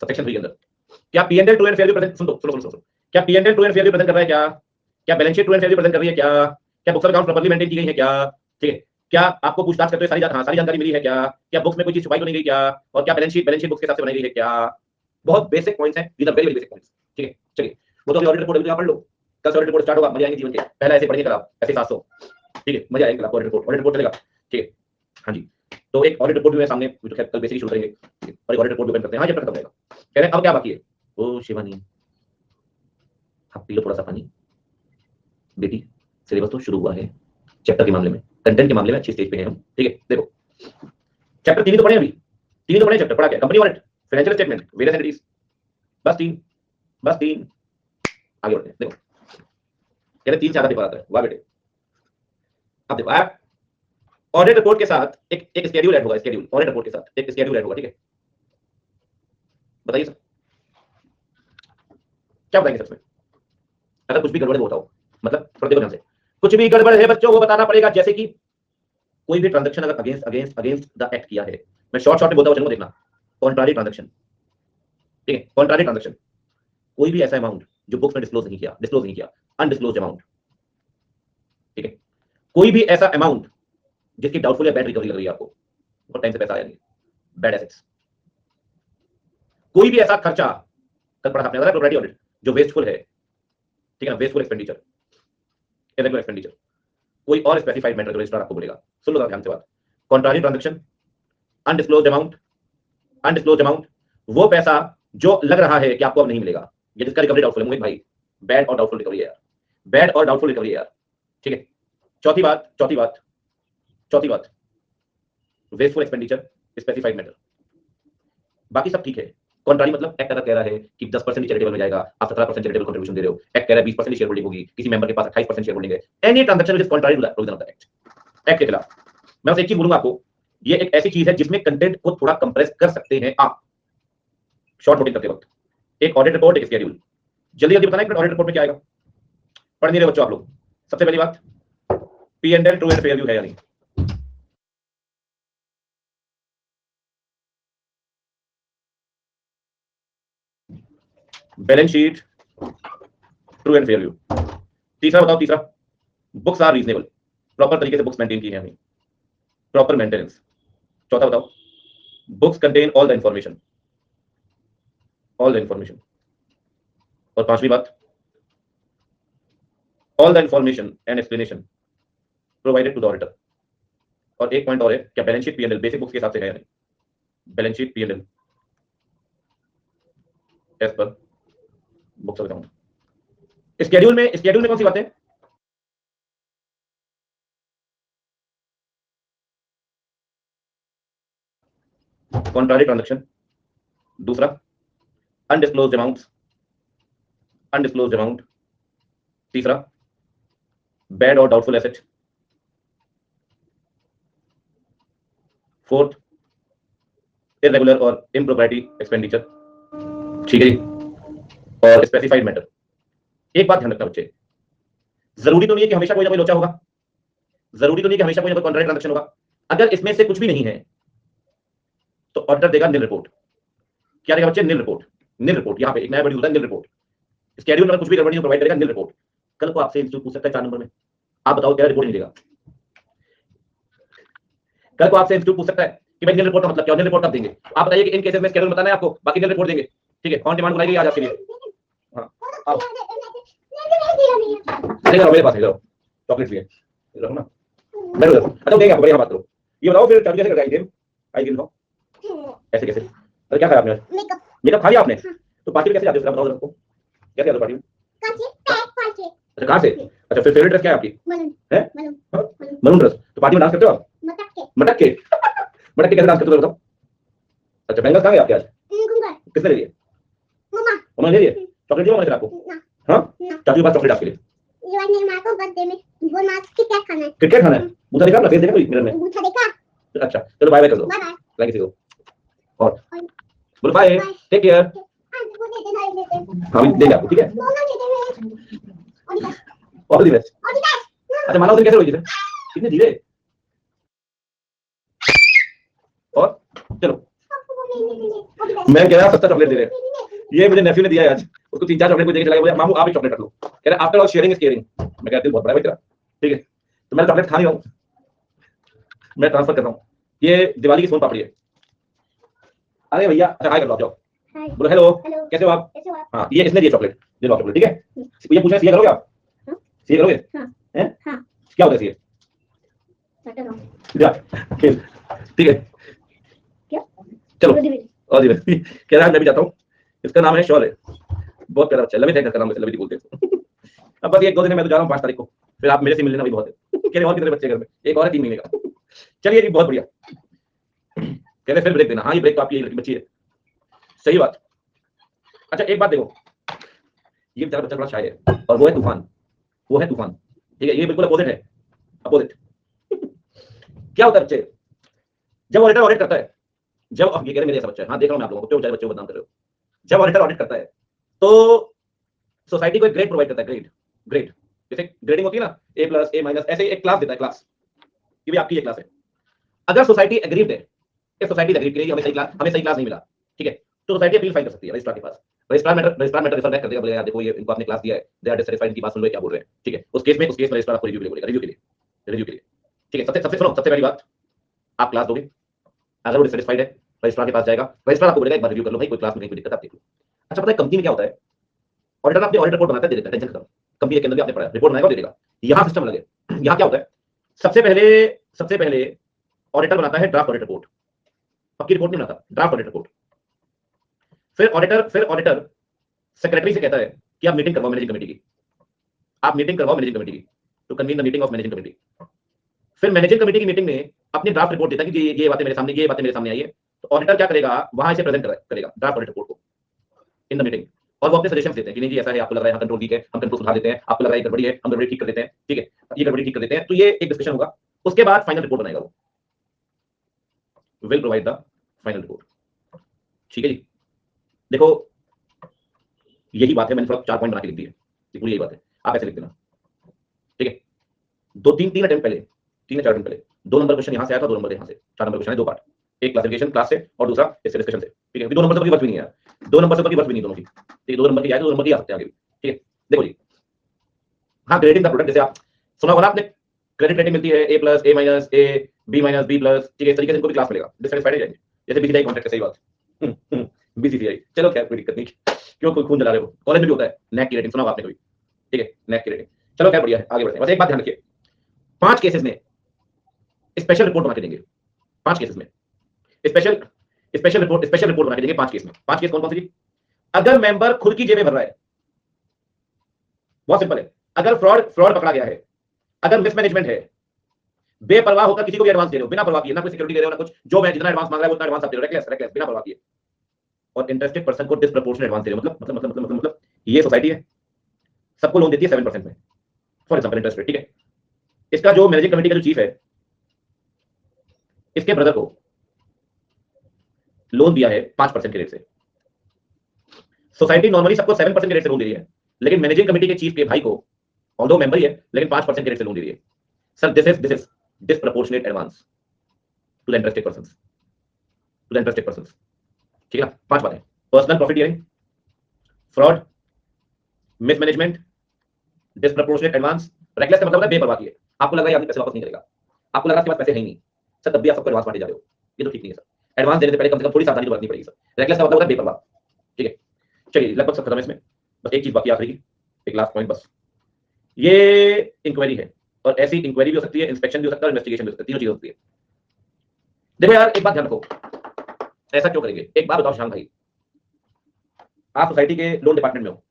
सबसेक्शन 3 के अंदर। क्या P&L true and Fairlie present, सुनो, क्या P&L true and Fairlie present कर रहा है, क्या balance sheet true and Fairlie present कर रही है, क्या books of account properly maintain की गई है, ठीक है, क्या आपको पूछताछ करते हुए सारी जानकारी मिली है, क्या बुक्स में कोई चीज छुपाई तो नहीं गई, और क्या बैलेंस शीट बुक्स के हिसाब से बनाई गई है, बहुत बेसिक पॉइंट्स हैं, these are very basic points, ठीक है। चलिए, वो तो ऑडिट रिपोर्ट आप पढ़ लो, कल से ऑडिट रिपोर्ट स्टार्ट होगा, मजा आएंगे जीवन के, पहले ऐसे पढ़िए आप, ऐसे 700, ठीक है, मजा आएगा आपको, ऑडिट रिपोर्ट चलेगा, ठीक है, हाँ जी। तो एक ऑडिट रिपोर्ट भी है सामने, जो कल बेसिकली शुरू करेंगे, और एक ऑडिट रिपोर्ट भी ओपन करते हैं। हाँ, चैप्टर खत्म रहेगा। कह रहे हैं अब क्या बाकी है? ओ शिवानी, आप पी लो थोड़ा सा पानी। बेटी, सिलेबस तो शुरू हुआ है चैप्टर के मामले में, कंटेंट के मामले में अच्छी स्टेज पे हैं हम। ठीक है, देखो चैप्टर 3 ही तो पढ़े अभी, 3 ही तो पढ़े चैप्टर। पढ़ा क्या? Company audit, financial statement, various entities, बस 3, बस 3। आगे बढ़ते हैं। देखो कह रहे 3 से 4 पेपर आता है। वाह बेटे। अब देखो आप ऑडिट रिपोर्ट के साथ एक स्केड्यूल ऐड होगा, स्केड्यूल ऑडिट रिपोर्ट के साथ एक स्केड्यूल ऐड होगा। ठीक है, बताइए सर क्या बताएंगे सबसे? अगर कुछ भी गड़बड़ है वो बताओ, मतलब थोड़ा देखो ध्यान से। कुछ भी गड़बड़ है बच्चों वो बताना पड़ेगा। जैसे कि कोई भी ट्रांजैक्शन अगर अगेंस्ट द एक्ट किया है, मैं शॉर्ट में बोलता हूं, चलो देखना। कॉन्ट्रारी ट्रांजैक्शन, ठीक है, कॉन्ट्रारी ट्रांजैक्शन, कोई भी ऐसा अमाउंट जो बुक्स में डिस्क्लोज नहीं किया, अनडिस्क्लोज्ड अमाउंट। ठीक है, कोई भी ऐसा अमाउंट जिसकी डाउटफुल या बैड रिकवरी लग रही है आपको, बहुत टाइम से पैसा आया नहीं, बैड एसेट्स। कोई भी ऐसा खर्चा, कल पढ़ा आपने प्रोपर्टी ऑडिट, जो वेस्टफुल है, ठीक है ना, वेस्टफुल एक्सपेंडिचर, इरेगुलर एक्सपेंडिचर, कोई और स्पेसिफाइड मैटर जो रजिस्ट्रार आपको बोलेगा। सुन लो ध्यान से बात। कॉन्ट्रारी ट्रांजैक्शन, अनडिस्क्लोज्ड अमाउंट, वो पैसा जो लग रहा है कि आपको अब नहीं मिलेगा, ये जिसका रिकवरी डाउटफुल है। मोहित भाई, बैड और डाउटफुल रिकवरी है यार, बैड और डाउटफुल रिकवरी है यार। ठीक है, चौथी बात, वेस्टफुल एक्सपेंडिचर, स्पेसिफाइड मैटर, बाकी सब ठीक है। कॉन्ट्रारी मतलब एक्ट अगर कह रहा है कि 10% चैरिटेबल में जाएगा, आप 17% चैरिटेबल कंट्रीब्यूशन दे रहे हो, एक्ट कह रहा है 20% शेयर होल्डिंग होगी, किसी मेंबर के पास 28% शेयर होल्डिंग है, any transaction which is contrary to the provision of the act के खिलाफ। मैं बस एक चीज बोलूंगा आपको, ये एक ऐसी चीज है जिसमें कंटेंट को थोड़ा कंप्रेस कर सकते हैं आप शॉर्ट नोटिंग करते वक्त। एक ऑडिट रिपोर्ट, एक शेड्यूल, जल्दी बताना एक मिनट ऑडिट रिपोर्ट में क्या आएगा। पढ़ नहीं रहे बच्चों आप लोग। सबसे पहली बात, P&L true and fair view है या नहीं। Balance sheet true and fair view. तीसरा बताओ, तीसरा, बुक्स आर रीजनेबल, प्रॉपर तरीके से बुक्स मेंटेन की है नहीं, प्रॉपर मेंटेनेंस। चौथा बताओ, books contain all the information, और पांचवी बात, all the information and explanation provided to the auditor. और एक पॉइंट और है, क्या balance sheet P&L basic books के हिसाब से है या नहीं। Balance sheet P&L as per books of account. Schedule में कौन सी बातें? कॉन्ट्रारी ट्रांजैक्शन, दूसरा अनडिस्क्लोज्ड अमाउंट, तीसरा बैड और डाउटफुल एसेट, फोर्थ इरेगुलर और इम्प्रोप्राइटी एक्सपेंडिचर। ठीक है जी, और स्पेसिफाइड मैटर। एक बात ध्यान रखना बच्चे, जरूरी तो नहीं है कि हमेशा कोई ना कोई लोचा होगा, जरूरी तो नहीं कि हमेशा कोई ना कोई कॉन्ट्रारी ट्रांजैक्शन होगा। अगर इसमें से कुछ भी नहीं है तो ऑडिटर देगा नील रिपोर्ट। क्या देगा बच्चे? नील रिपोर्ट। यहाँ पे एक नया वर्ड होता है, नील रिपोर्ट। स्केड्यूल में कुछ भी गड़बड़ी नहीं प्रोवाइड करेगा, नील रिपोर्ट। कल को आपसे इंस्टीट्यूट पूछ सकता है 4 नंबर में, आप बताओ क्या रिपोर्ट नहीं देगा। कल को आपसे इंस्टीट्यूट पूछ सकता है कि भाई नील रिपोर्ट का मतलब क्या, नील रिपोर्ट कब देंगे। आप बताइए कि इन केसेस में स्केड्यूल बताना है आपको, बाकी नील रिपोर्ट देंगे। ठीक है, कौन डिमांड बुलाई गई आज आपके लिए? हाँ आओ, मेरे पास चॉकलेट भी है, रखो ना। मैं अच्छा देंगे आपको, बढ़िया बात करो। ये बताओ फिर कैसे करके आई गेम ऐसे कैसे? अरे क्या खाया आपने? मेकअप खा लिया आपने? तो पार्टी में कैसे जाते हो बताओ आपको, कैसे जाते हो पार्टी में? अच्छा कहाँ से? अच्छा फिर फेवरेट ड्रेस क्या है आपकी? Maroon dress. तो पार्टी में डांस करते हो आप? मटक के कैसे डांस करते हो बताओ? अच्छा बैंगल्स कहाँ गए आपके आज? किसने ले लिए? मम्मा ले लिए। चॉकलेट दिया मैंने आपको? हाँ, चाचू के पास चॉकलेट आपके लिए। क्रिकेट खाना है? बूथा देखा ना, फेस देखा मिरर में? अच्छा चलो बाय बाय कर दो, बाय किसी को और बोलो बाय, टेक केयर। हाँ देंगे आपको, ठीक है, ऑल द बेस्ट। अच्छा माना उधर कैसे हुई थी? कितने धीरे। और चलो मैं कह रहा सस्ता चॉकलेट दे रहे, ये मुझे नेफ्यू ने दिया है आज, उसको 3-4 चॉकलेट को देके चला गया, मामू आप भी चॉकलेट रख लो। कह रहा after all sharing is caring. मैं कहती हूँ बहुत बड़ा भाई तेरा, ठीक है। तो मैं चॉकलेट खा नहीं हूँ, मैं ट्रांसफर कर रहा हूँ। ये दिवाली की सोन पापड़ी है। अरे भैया अच्छा हाय कर लो आप, जाओ बोलो हेलो, कैसे हो आप? हाँ ये इसने दिया चॉकलेट, दे लो चॉकलेट, ठीक है। ये पूछा सीए करोगे आप? सीए करोगे? हैं? क्या होता है सीए? ठीक है क्या चलो और कह रहा है मैं भी जाता हूँ। इसका नाम है शौर्य, बहुत प्यारा बच्चा, लवित है इसका नाम, लवित बोलते हैं। अब बस 1-2 दिन में मैं तो जा रहा हूँ 5 तारीख को, फिर आप मेरे से मिल लेना भी बहुत है। कह रहे और कितने बच्चे घर में, एक और है 3 महीने का। चलिए जी बहुत बढ़िया। कह रहे फिर ब्रेक देना, हाँ ये ब्रेक तो आपकी लड़की बच्ची है, सही बात। अच्छा एक बात देखो, ये बेचारा बच्चा बड़ा शायर है और वो है तूफान, वो है तूफान, ठीक है, ये बिल्कुल अपोजिट है, अपोजिट। क्या होता है बच्चे, जब ऑडिटर ऑडिट करता है, जब ये कह रहे मेरे ऐसा बच्चा है, हाँ देख रहा हूं मैं आप लोगों को, क्यों बेचारे बच्चे को बदनाम कर रहे हो। जब ऑडिटर ऑडिट करता है तो सोसाइटी को एक ग्रेड प्रोवाइड करता है, ग्रेड, ग्रेड जैसे ग्रेडिंग होती है ना, A+, A-, ऐसे एक क्लास देता है, क्लास, ये भी आपकी ये क्लास है। अगर सोसाइटी एग्रीड है, इफ सोसाइटी एग्रीड करेगी हमें सही क्लास नहीं मिला, ठीक है, तो सोसाइटी अपील फाइल कर सकती है रजिस्ट्रार के पास। रजिस्ट्रार मैटर रिफर बैक कर देगा, बोलेगा यार देखो ये इनको आपने क्लास दिया है, दे आर डिससैटिस्फाइड, इनकी बात सुन लो क्या बोल रहे हैं, ठीक है, उस केस में रजिस्ट्रार आपको रिव्यू के लिए बोलेगा, रिव्यू के लिए, ठीक है। सबसे सुनो, सबसे पहली बात, आप क्लास दोगे, अगर वो डिससैटिस्फाइड है रजिस्ट्रार के पास जाएगा, रजिस्ट्रार आपको बोलेगा एक बार रिव्यू कर लो भाई, कोई क्लास में कोई दिक्कत आप देख लो। अच्छा पता है कंपनी में क्या होता है, ऑडिटर अपनी ऑडिट रिपोर्ट बनाता है, दे देता है, टेंशन खत्म। कंपनी के अंदर भी आपने पढ़ा, रिपोर्ट बनाएगा और दे देगा। यहाँ सिस्टम अलग है, यहाँ क्या होता है, सबसे पहले ऑडिटर बनाता है ड्राफ्ट ऑडिट रिपोर्ट, पक्की रिपोर्ट नहीं बनाता, ड्राफ्ट ऑडिट रिपोर्ट। फिर ऑडिटर सेक्रेटरी से कहता है कि आप मीटिंग करवाओ मैनेजिंग कमेटी की, आप मीटिंग करवाओ मैनेजिंग कमेटी की, to convene the meeting of managing committee. फिर मैनेजिंग कमेटी की मीटिंग में अपनी ड्राफ्ट रिपोर्ट देता है कि ये बातें मेरे सामने आई है, तो ऑडिटर क्या करेगा, वहां इसे प्रेजेंट करेगा ड्राफ्ट ऑडिट रिपोर्ट को इन द मीटिंग, और वो अपने सजेशन देते हैं कि नहीं जी ऐसा है, आपको लग रहा है कंट्रोल ठीक है, हम कंट्रोल सुधार देते हैं, आपको लग रहा है गड़बड़ी है, हम गड़बड़ी ठीक कर देते हैं, ठीक है, ये गड़बड़ी ठीक कर देते हैं। तो ये एक डिस्कशन होगा, उसके बाद फाइनल रिपोर्ट बनाएगा वो, will provide the final report, ठीक है जी। देखो यही बात है, मैंने थोड़ा 4 पॉइंट बना के लिख दिए, पूरी यही बात है, आप ऐसे लिख देना, ठीक है। 3 अटेम्प्ट पहले, 3 या 4 अटेम्प्ट पहले 2 नंबर क्वेश्चन यहाँ से आया था, 2 नंबर यहाँ से, 4 नंबर क्वेश्चन है, 2 पार्ट, एक क्लासिफिकेशन क्लास से और दूसरा इससे डिस्कशन से, ठीक है। 2 नंबर से कोई वर्क भी नहीं है, 2 नंबर से कोई वर्क भी नहीं दोनों की, ठीक है, 2 नंबर की आए तो 2 नंबर की आ सकते हैं आगे भी, ठीक है। देखो जी, हाँ ग्रेडिंग का प्रोडक्ट, जैसे आप सुना होगा आपने, क्रेडिट रेटिंग मिलती है A+, A-, A, B-, B+, ठीक है, इस तरीके से इनको भी क्लास मिलेगा, डिससैटिस्फाइड हो जाएंगे, जैसे बीसीसीआई कॉन्ट्रैक्ट, सही बात, बीसीसीआई, चलो खैर कोई दिक्कत नहीं, क्यों कोई खून जला रहे हो, कॉलेज में भी होता है नैक की रेटिंग, सुना होगा आपने कभी, ठीक है, नैक की रेटिंग, चलो खैर बढ़िया है, आगे बढ़ते हैं। बस एक बात ध्यान रखिए, 5 केसेस में स्पेशल रिपोर्ट बना के देंगे, 5 केसेस में स्पेशल रिपोर्ट बना के देंगे, 5 केस में। 5 केस कौन कौन से? अगर मेंबर खुद की जेबें भर रहा है, बहुत सिंपल है, अगर फ्रॉड पकड़ा गया है, अगर मिसमैनेजमेंट है, बेपरवाह होकर किसी को भी एडवांस दे रहे हो, बिना परवाह किए, ना कोई सिक्योरिटी दे रहे हो ना कुछ, जो मैं जितना एडवांस मांग रहा है उतना एडवांस आप दे रहे हो, रेकलेस बिना परवाह किए, और इंटरेस्टेड पर्सन को डिस्प्रपोर्शनेट एडवांस दे रहे हो, मतलब ये सोसाइटी है, सबको लोन देती है 7% में, फॉर एग्जांपल इंटरेस्ट रेट, ठीक है। इसका जो मैनेजिंग कमेटी का जो चीफ है, इसके ब्रदर को लोन दिया है 5% के रेट से। सोसाइटी नॉर्मली सबको 7% के रेट से लोन दे रही है, लेकिन मैनेजिंग कमेटी के चीफ के भाई को, ऑल्दो मेंबर ही है, लेकिन 5% के रेट से लोन दे रही है। Sir this is disproportionate advance to the interested persons, ठीक है ना। 5 बातें, personal profiteering, fraud, mismanagement, disproportionate advance, reckless का मतलब है बेपरवाह किए, आपको लग रहा है आपके पैसे वापस नहीं करेगा, आपको लग रहा है आपके पास पैसे है ही नहीं, सर तब भी आप सबको एडवांस बांटे जा रहे हो, ये तो ठीक नहीं है सर। एडवांस देने से पहले कम से कम थोड़ी सावधानी बरतनी पड़ेगी सर। रेकलेस का मतलब होता है बेपरवाह, ठीक है। चलिए लगभग सब खत्म है इसमें, बस एक चीज बाकी आखिरी की, एक लास्ट पॉइंट बस, ये इंक्वायरी है, और ऐसी इंक्वायरी भी हो सकती है, इंस्पेक्शन भी हो सकता है, इन्वेस्टिगेशन भी हो सकती है, तीनों चीजें होती है। देखो यार एक बात ध्यान रखो, ऐसा क्यों करेंगे, एक बात बताओ शाम भाई, आप सोसाइटी के लोन डिपार्टमेंट में हो,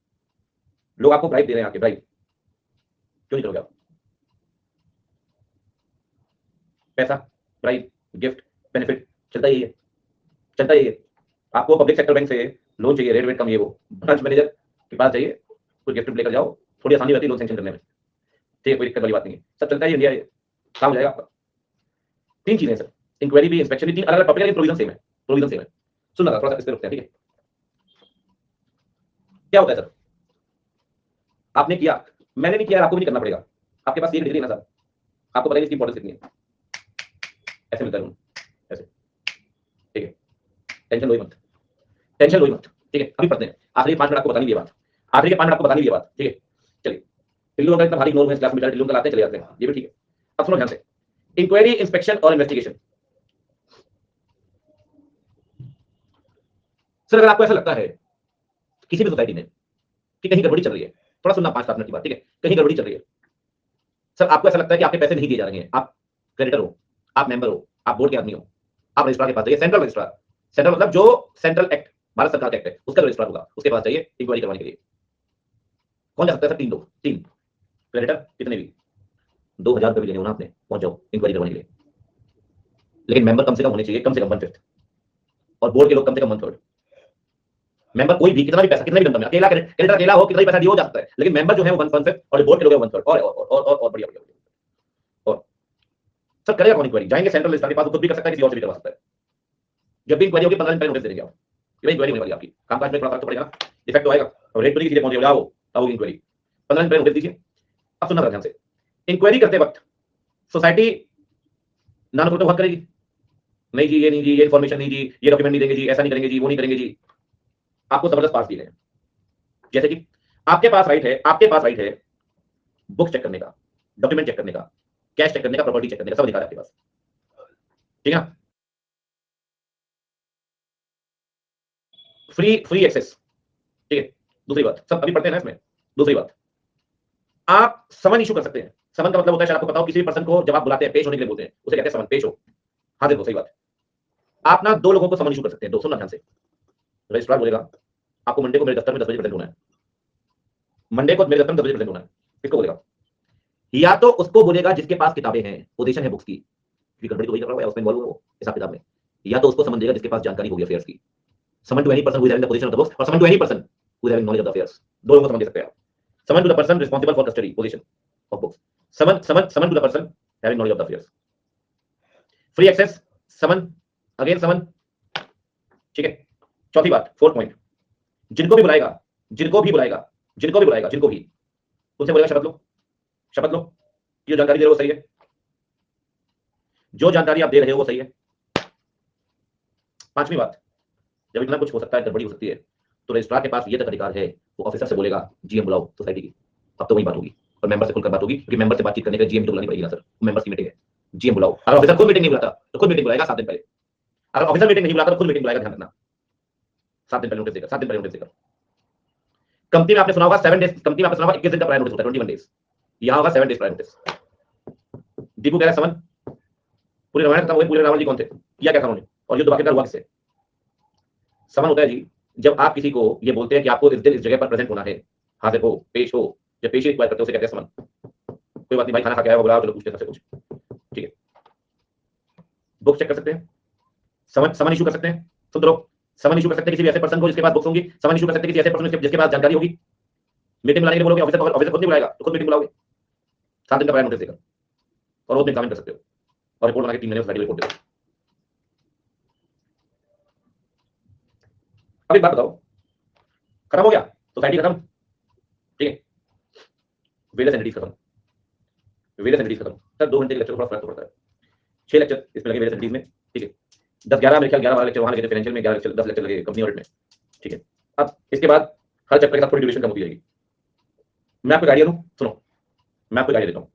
लोग आपको ब्राइब दे रहे हैं, आके ब्राइब क्यों नहीं करोगे आप? पैसा, ब्राइब, गिफ्ट, बेनिफिट, चलता ही है, चलता ही है। आपको पब्लिक सेक्टर बैंक से लोन चाहिए, रेट वेट कम, ये वो ब्रांच मैनेजर के पास चाहिए, कुछ गिफ्ट लेकर जाओ, थोड़ी आसानी रहती है लोन सैंक्शन करने में, ठीक है, कोई दिक्कत वाली बात नहीं है, सब चलता है इंडिया, ये काम हो जाएगा आपका। 3 चीजें सर, इंक्वायरी भी, इंस्पेक्शन भी, 3 अलग अलग टॉपिक है, प्रोविजन सेम है, प्रोविजन सेम है। सुनना थोड़ा सा इस पे रुकते हैं, ठीक है। क्या होता है सर, आपने किया, मैंने नहीं किया, आपको भी नहीं करना पड़ेगा, आपके पास ये डिग्री है ना सर, आपको पता है इसकी इंपॉर्टेंस कितनी है, ऐसे मिलता है लोन, ऐसे, ठीक है, टेंशन लो ही मत, टेंशन लो ही मत, ठीक है। अभी पढ़ते हैं, आखिरी 5 मिनट आपको बतानी है ये बात, आखिरी के 5 मिनट आपको बतानी है ये बात, ठीक है। चलिए, टिल्लू का इतना भारी इग्नोर है क्लास में, टिल्लू का लाते चले जाते हैं, ये भी ठीक है। अब सुनो ध्यान से, इंक्वायरी, इंस्पेक्शन और इन्वेस्टिगेशन। सर अगर आपको ऐसा लगता है किसी भी सोसाइटी में कि कहीं गड़बड़ी चल रही है, थोड़ा सुनना 5-7 मिनट की बात, ठीक है, कहीं गड़बड़ी चल रही है, सर आपको ऐसा लगता है कि आपके पैसे नहीं दिए जा रहे हैं, आप क्रेडिटर हो, आप मेंबर हो, आप बोर्ड के आदमी हो, आप रजिस्ट्रार के पास जाइए, सेंट्रल रजिस्ट्रार, सेंट्रल मतलब जो सेंट्रल एक्ट भारत सरकार का एक्ट है उसका रजिस्ट्रार होगा, उसके पास जाइए इंक्वायरी करवाने के लिए। कौन जा सकता है सर? 3 लोग, 3 क्रेडिटर, कितने भी 2000 रुपये भी लेने हो ना आपने, पहुंच जाओ इंक्वायरी करवाने के लिए। लेकिन मेंबर कम से कम होने चाहिए, कम से कम 1/5, और बोर्ड के लोग कम से कम 1/3। मेंबर कोई भी कितना भी पैसा, कितने भी नंबर में, अकेला क्रेडिटर अकेला हो कितना भी पैसा दिया हो जा सकता है, लेकिन मेंबर जो है वो 1/5 और बोर्ड के लोग 1/3 और बढ़िया बढ़िया। और सर करेगा कौन इंक्वायरी? जाएंगे सेंट्रल रजिस्ट्रार के पास, वो खुद भी कर सकता है, किसी और से भी करवा सकता है। जब भी इंक्वायरी होगी 15 दिन पहले नोटिस दे देंगे आप, ये इंक्वायरी होने वाली आपकी, कामकाज में थोड़ा फर्क तो पड़ेगा, इफेक्ट तो आएगा, और रेट तो नहीं सीधे पहुंच जाओ तब होगी इंक्वायरी। 15 दिन पहले नोटिस दीजिए। अब सुनना ध्यान से, इंक्वायरी करते वक्त सोसाइटी नान तो बहुत करेगी, नहीं जी ये नहीं जी, ये इन्फॉर्मेशन नहीं जी, ये डॉक्यूमेंट नहीं देंगे जी, ऐसा नहीं करेंगे जी, वो नहीं करेंगे जी। आपको जबरदस्त पास दिए गए, जैसे कि आपके पास राइट है, आपके पास राइट है बुक चेक करने का, डॉक्यूमेंट चेक करने का, कैश चेक करने का, प्रॉपर्टी चेक करने का, सब अधिकार है आपके पास, ठीक है ना? फ्री एक्सेस, ठीक है। दूसरी बात, सब अभी पढ़ते हैं ना इसमें। दूसरी बात, आप समन इशू कर सकते हैं। समन का मतलब होता है, शायद आपको पता हो, किसी भी पर्सन को जब आप बुलाते हैं, पेश होने के लिए बोलते हैं, उसे कहते हैं समन, पेश हो, हाजिर हो, सही बात। आप ना 2 लोगों को समन इशू कर सकते हैं, 2, सुनना ध्यान से। रजिस्ट्रार बोलेगा आपको मंडे को मेरे दफ्तर में 10 बजे प्रेजेंट होना है, मंडे को मेरे दफ्तर में 10 बजे प्रेजेंट होना है। किसको बोलेगा? या तो उसको बोलेगा जिसके पास किताबें हैं, पोजीशन है बुक्स की, गड़बड़ी तो वही कर रहा है, उसमें इन्वॉल्व हो हिसाब किताब में। या तो उसको समन देगा जिसके पास जानकारी होगी अफेयर्स की, summon to any person who is having the position of the books, और summon to any person who is having knowledge of the affairs. 2 लोगों को समन दे सकते हैं आप। Summon to the person responsible for custody position of books, summon to the person having knowledge of the affairs. Free access, summon, again summon, ठीक है। चौथी बात, 4th पॉइंट, जिनको भी बुलाएगा, जिनको भी बुलाएगा, जिनको भी बुलाएगा, जिनको भी, उनसे बोलेगा शपथ लो, शपथ लो, ये जानकारी दे रहे हो सही है, जो जानकारी आप दे रहे हो वो सही है। 5वीं बात, जब इतना कुछ हो सकता है, गड़बड़ी हो सकती है, तो रजिस्ट्रार के पास ये तक अधिकार है, वो ऑफिसर से बोलेगा जीएम बुलाओ सोसाइटी की। अब तो वही बात होगी, और मेंबर से खुलकर बात होगी, क्योंकि मेंबर से बातचीत करने के जीएम तो बुलानी पड़ेगी ना सर, मेंबर्स की मीटिंग है, जीएम बुलाओ। अगर ऑफिसर खुद मीटिंग नहीं बुलाता तो खुद मीटिंग बुलाएगा 7 दिन पहले। अगर ऑफिसर मीटिंग नहीं बुलाता तो खुद मीटिंग बुलाएगा, ध्यान रखना, 7 दिन पहले नोटिस देगा, 7 दिन पहले नोटिस देगा। कंपनी में आपने सुना होगा 7 डेज, कंपनी में आपने सुना होगा 21 दिन का प्रायर नोटिस होता है, 21 डेज, यहां होगा 7 डेज प्रायर नोटिस। दीपू कह रहा है समन, पूरे रामायण खत्म हो गई, पूरे रावण जी कौन थे, किया क्या था उन्होंने, और युद्ध आखिरकार हुआ किससे? समन होता है जी जब आप किसी को ये बोलते हैं कि आपको इस दिन इस जगह पर प्रेजेंट होना है, हाजिर हो, पेश हो, जब पेशी रिक्वायर करते हो उसे कहते हैं समन। कोई बात नहीं भाई, खाना खा के आया होगा, चलो पूछते हैं सबसे कुछ, ठीक है। बुक चेक कर सकते हैं, समन समन इशू कर सकते हैं, सुन लो, समन इशू कर सकते हैं किसी भी ऐसे पर्सन को जिसके पास बुक्स होंगी, समन इशू कर सकते हैं किसी ऐसे पर्सन जिसके पास जानकारी होगी। मीटिंग बुलाने के लिए बोलोगे, ऑफिसर खुद नहीं बुलाएगा तो खुद मीटिंग बुलाओगे, 7 दिन का प्रायर नोटिस देगा, और वो एग्जामिन कर सकते हो, और रिपोर्ट बना के 3 महीने में रिपोर्ट दे दो। अब एक बात बताओ, खत्म हो गया सोसाइटी खत्म, ठीक है, वेरियस एंटिटीज खत्म, वेरियस एंटिटीज खत्म। सर 2 घंटे के लेक्चर थोड़ा फर्क पड़ता है, 6 लेक्चर इसमें लगे वेरियस एंटिटीज में, ठीक है, 10-11 मेरे ख्याल 11 वाले लेक्चर वहां लगे थे, फाइनेंशियल में 11 लेक्चर, 10 लेक्चर लगे कंपनी ऑडिट में, ठीक है। अब इसके बाद हर चैप्टर के साथ थोड़ी ड्यूरेशन कम होती जाएगी। मैं आपको आइडिया दूं, सुनो, मैं आपको आइडिया देता हूं,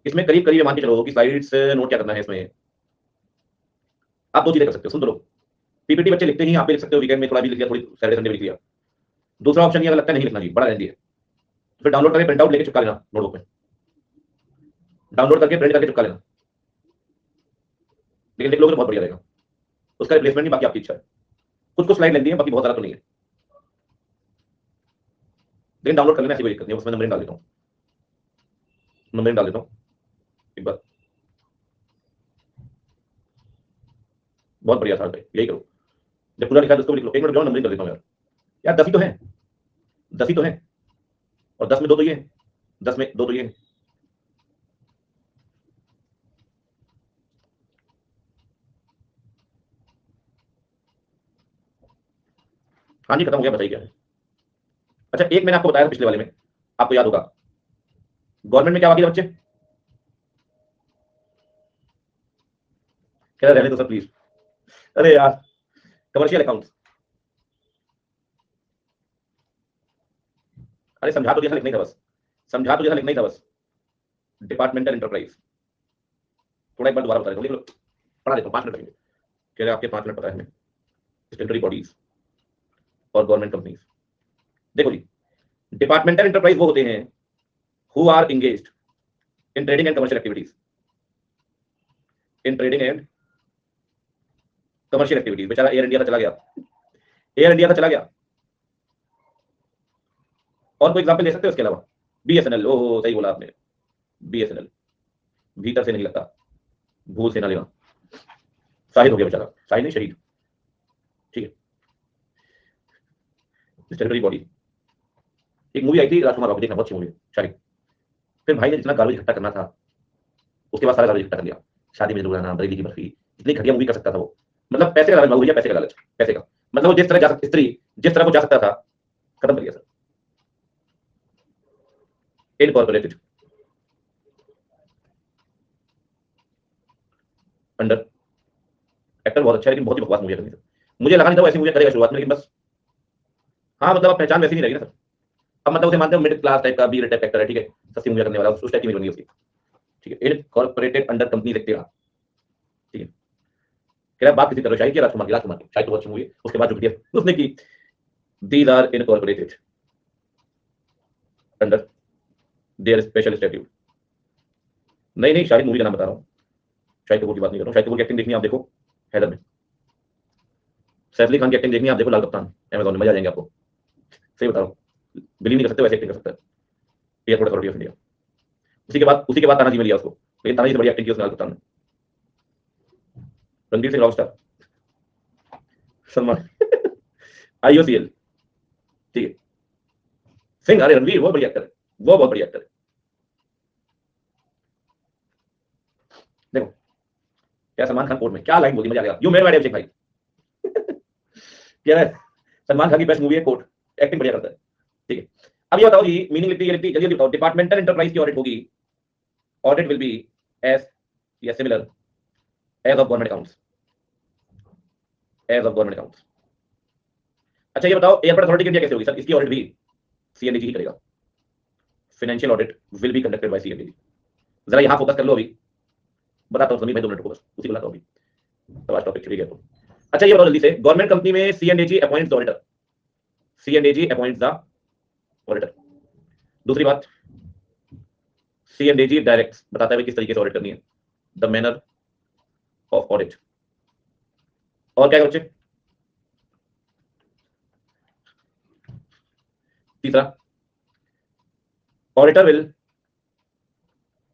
इसमें करीब करीब मान के चलो कि स्लाइड्स नोट क्या करना है इसमें, आप 2 चीजें कर सकते हो, सुन तो लो। पीपीटी बच्चे लिखते ही आप भी लिख सकते हो, वीकेंड में थोड़ा भी लिख लिया, थोड़ी सैटरडे संडे भी लिख लिया। दूसरा ऑप्शन ये अगर लगता है नहीं लिखना जी, बड़ा रहने दिए, फिर डाउनलोड करके प्रिंट आउट लेके चिपका लेना नोटबुक में, डाउनलोड करके प्रिंट करके चिपका लेना, लेकिन लिख लोगे तो बहुत बढ़िया रहेगा, उसका रिप्लेसमेंट नहीं, बाकी आपकी इच्छा है। कुछ स्लाइड लेनी है, बाकी बहुत ज्यादा तो नहीं है, लेकिन डाउनलोड कर लेना, ऐसी कोई दिक्कत नहीं है, उसमें नंबरिंग डाल देता हूँ, नंबरिंग डाल देता हूँ एक बार, बहुत बढ़िया था, यही करो, जब पूरा लिखा है उसको भी लिख लो, 1 मिनट जाओ नंबरिंग कर देता हूँ यार, यार 10 ही तो है, 10 ही तो है, और 10 में 2 तो ये है, 10 में 2 तो ये है। हाँ जी खत्म हो गया, बताइए क्या है। अच्छा एक मैंने आपको बताया था पिछले वाले में, आपको याद होगा, गवर्नमेंट में क्या बाकी था बच्चे, कह रहने दो सर प्लीज, अरे यार कमर्शियल अकाउंट्स, अरे समझा तो जैसा लिखना ही था बस, समझा तो जैसा लिखना ही था बस, डिपार्टमेंटल एंटरप्राइज, थोड़ा एक बार दोबारा बता देता हूँ, लिख लो, पढ़ा देता हूँ, 5 मिनट लगेंगे, कह रहे आपके 5 मिनट पता है हमें, स्टेटरी बॉडीज और गवर्नमेंट कंपनीज। देखो जी, डिपार्टमेंटल एंटरप्राइज वो होते हैं who are engaged in trading and commercial activities, in trading and commercial activities. बेचारा एयर इंडिया का चला गया, एयर इंडिया का चला गया। और कोई एग्जांपल दे सकते हो इसके अलावा? बीएसएनएल, ओहो सही बोला आपने, बीएसएनएल भीतर से नहीं लगता, भूल से ना लेना। शाहिद हो गया बेचारा, शाहिद नहीं शहीद, ठीक है। टेरिटरी बॉडी, एक मूवी आई थी राजकुमार राव, देखना बहुत अच्छी मूवी है शाहिद। फिर भाई ने जितना गार्बेज इकट्ठा करना था उसके बाद सारा गार्बेज इकट्ठा कर लिया। शादी में जरूर आना, बरेली की बर्फी, इतनी घटिया मूवी कर सकता था वो। मतलब पैसे का लालच, बाबू भैया पैसे का लालच, पैसे का मतलब वो जिस तरह जा सकती स्त्री जिस तरह वो जा सकता था, खत्म कर दिया सर। इनकॉर्पोरेटेड अंडर, एक्टर बहुत अच्छा है लेकिन बहुत ही बकवास मूवी है। मुझे लगा नहीं था वो ऐसी मूवी करेगा शुरुआत में, लेकिन बस हाँ मतलब अब पहचान वैसी नहीं रहेगी ना सर। अब मतलब उसे मानते हो मिडिल क्लास टाइप का बी टाइप एक्टर है, ठीक है, सस्ती मूवी करने वाला, उस टाइप की मूवी बनी उसकी, ठीक है। इनकॉर्पोरेटेड अंडर कंपनी देखते रहा, ठीक है। कह रहा बात किसी करो शायद की राजकुमार की, राजकुमार की शायद तो बहुत अच्छी मूवी है। उसके बाद जो किया उसने की, these are incorporated under their special statute. नहीं नहीं शाहिद मूवी का नाम बता रहा हूँ, शाहिद कपूर की बात नहीं कर रहा हूँ। शाहिद कपूर की एक्टिंग देखनी है आप देखो हैदर में, सैफ अली खान की एक्टिंग देखनी है आप देखो लाल कप्तान, अमेज़न में, मजा आ जाएंगे आपको, सही बता रहा हूँ। बिलीव नहीं कर सकते वैसे एक्टिंग कर सकता है एयरपोर्ट अथॉरिटी ऑफ इंडिया। उसी के बाद तानाजी में लिया उसको, लेकिन तानाजी से बड़ी एक्टिंग की उसने लाल कप्तान में। रणवीर सिंह रॉकस्टार, सलमान आईओसीएल, ठीक है। सिंह, अरे रणवीर बहुत बढ़िया एक्टर है, वो बहुत बढ़िया एक्टर है। देखो क्या सलमान खान कोर्ट में क्या लाइन बोली, मजा आ गया। यू मेड माय डे भाई क्या है, सलमान खान की बेस्ट मूवी है कोर्ट, एक्टिंग बढ़िया करता है, ठीक है। अब ये बताओ जी मीनिंग लिखती है, जल्दी बताओ। डिपार्टमेंटल एंटरप्राइज की ऑडिट होगी, ऑडिट विल बी एज या similar as of government accounts, as of government accounts. अच्छा ये बताओ एयरपोर्ट अथॉरिटी ऑफ इंडिया कैसे होगी सर, इसकी ऑडिट भी सीएनडीजी ही करेगा। Financial audit will be conducted by CNDG. जरा यहां फोकस कर लो, अभी बताता हूं समीर भाई, 2 मिनट को बस उसी को लाता हूं अभी, तो आज टॉपिक चली गया तो। अच्छा ये बताओ जल्दी से, गवर्नमेंट कंपनी में CNDG appoints the auditor, CNDG appoints the auditor. दूसरी बात, सीएनडीजी डायरेक्ट बताता है किस तरीके से ऑडिट करनी है, द मैनर ऑफ ऑडिट। और क्या है बच्चे, तीसरा, auditor will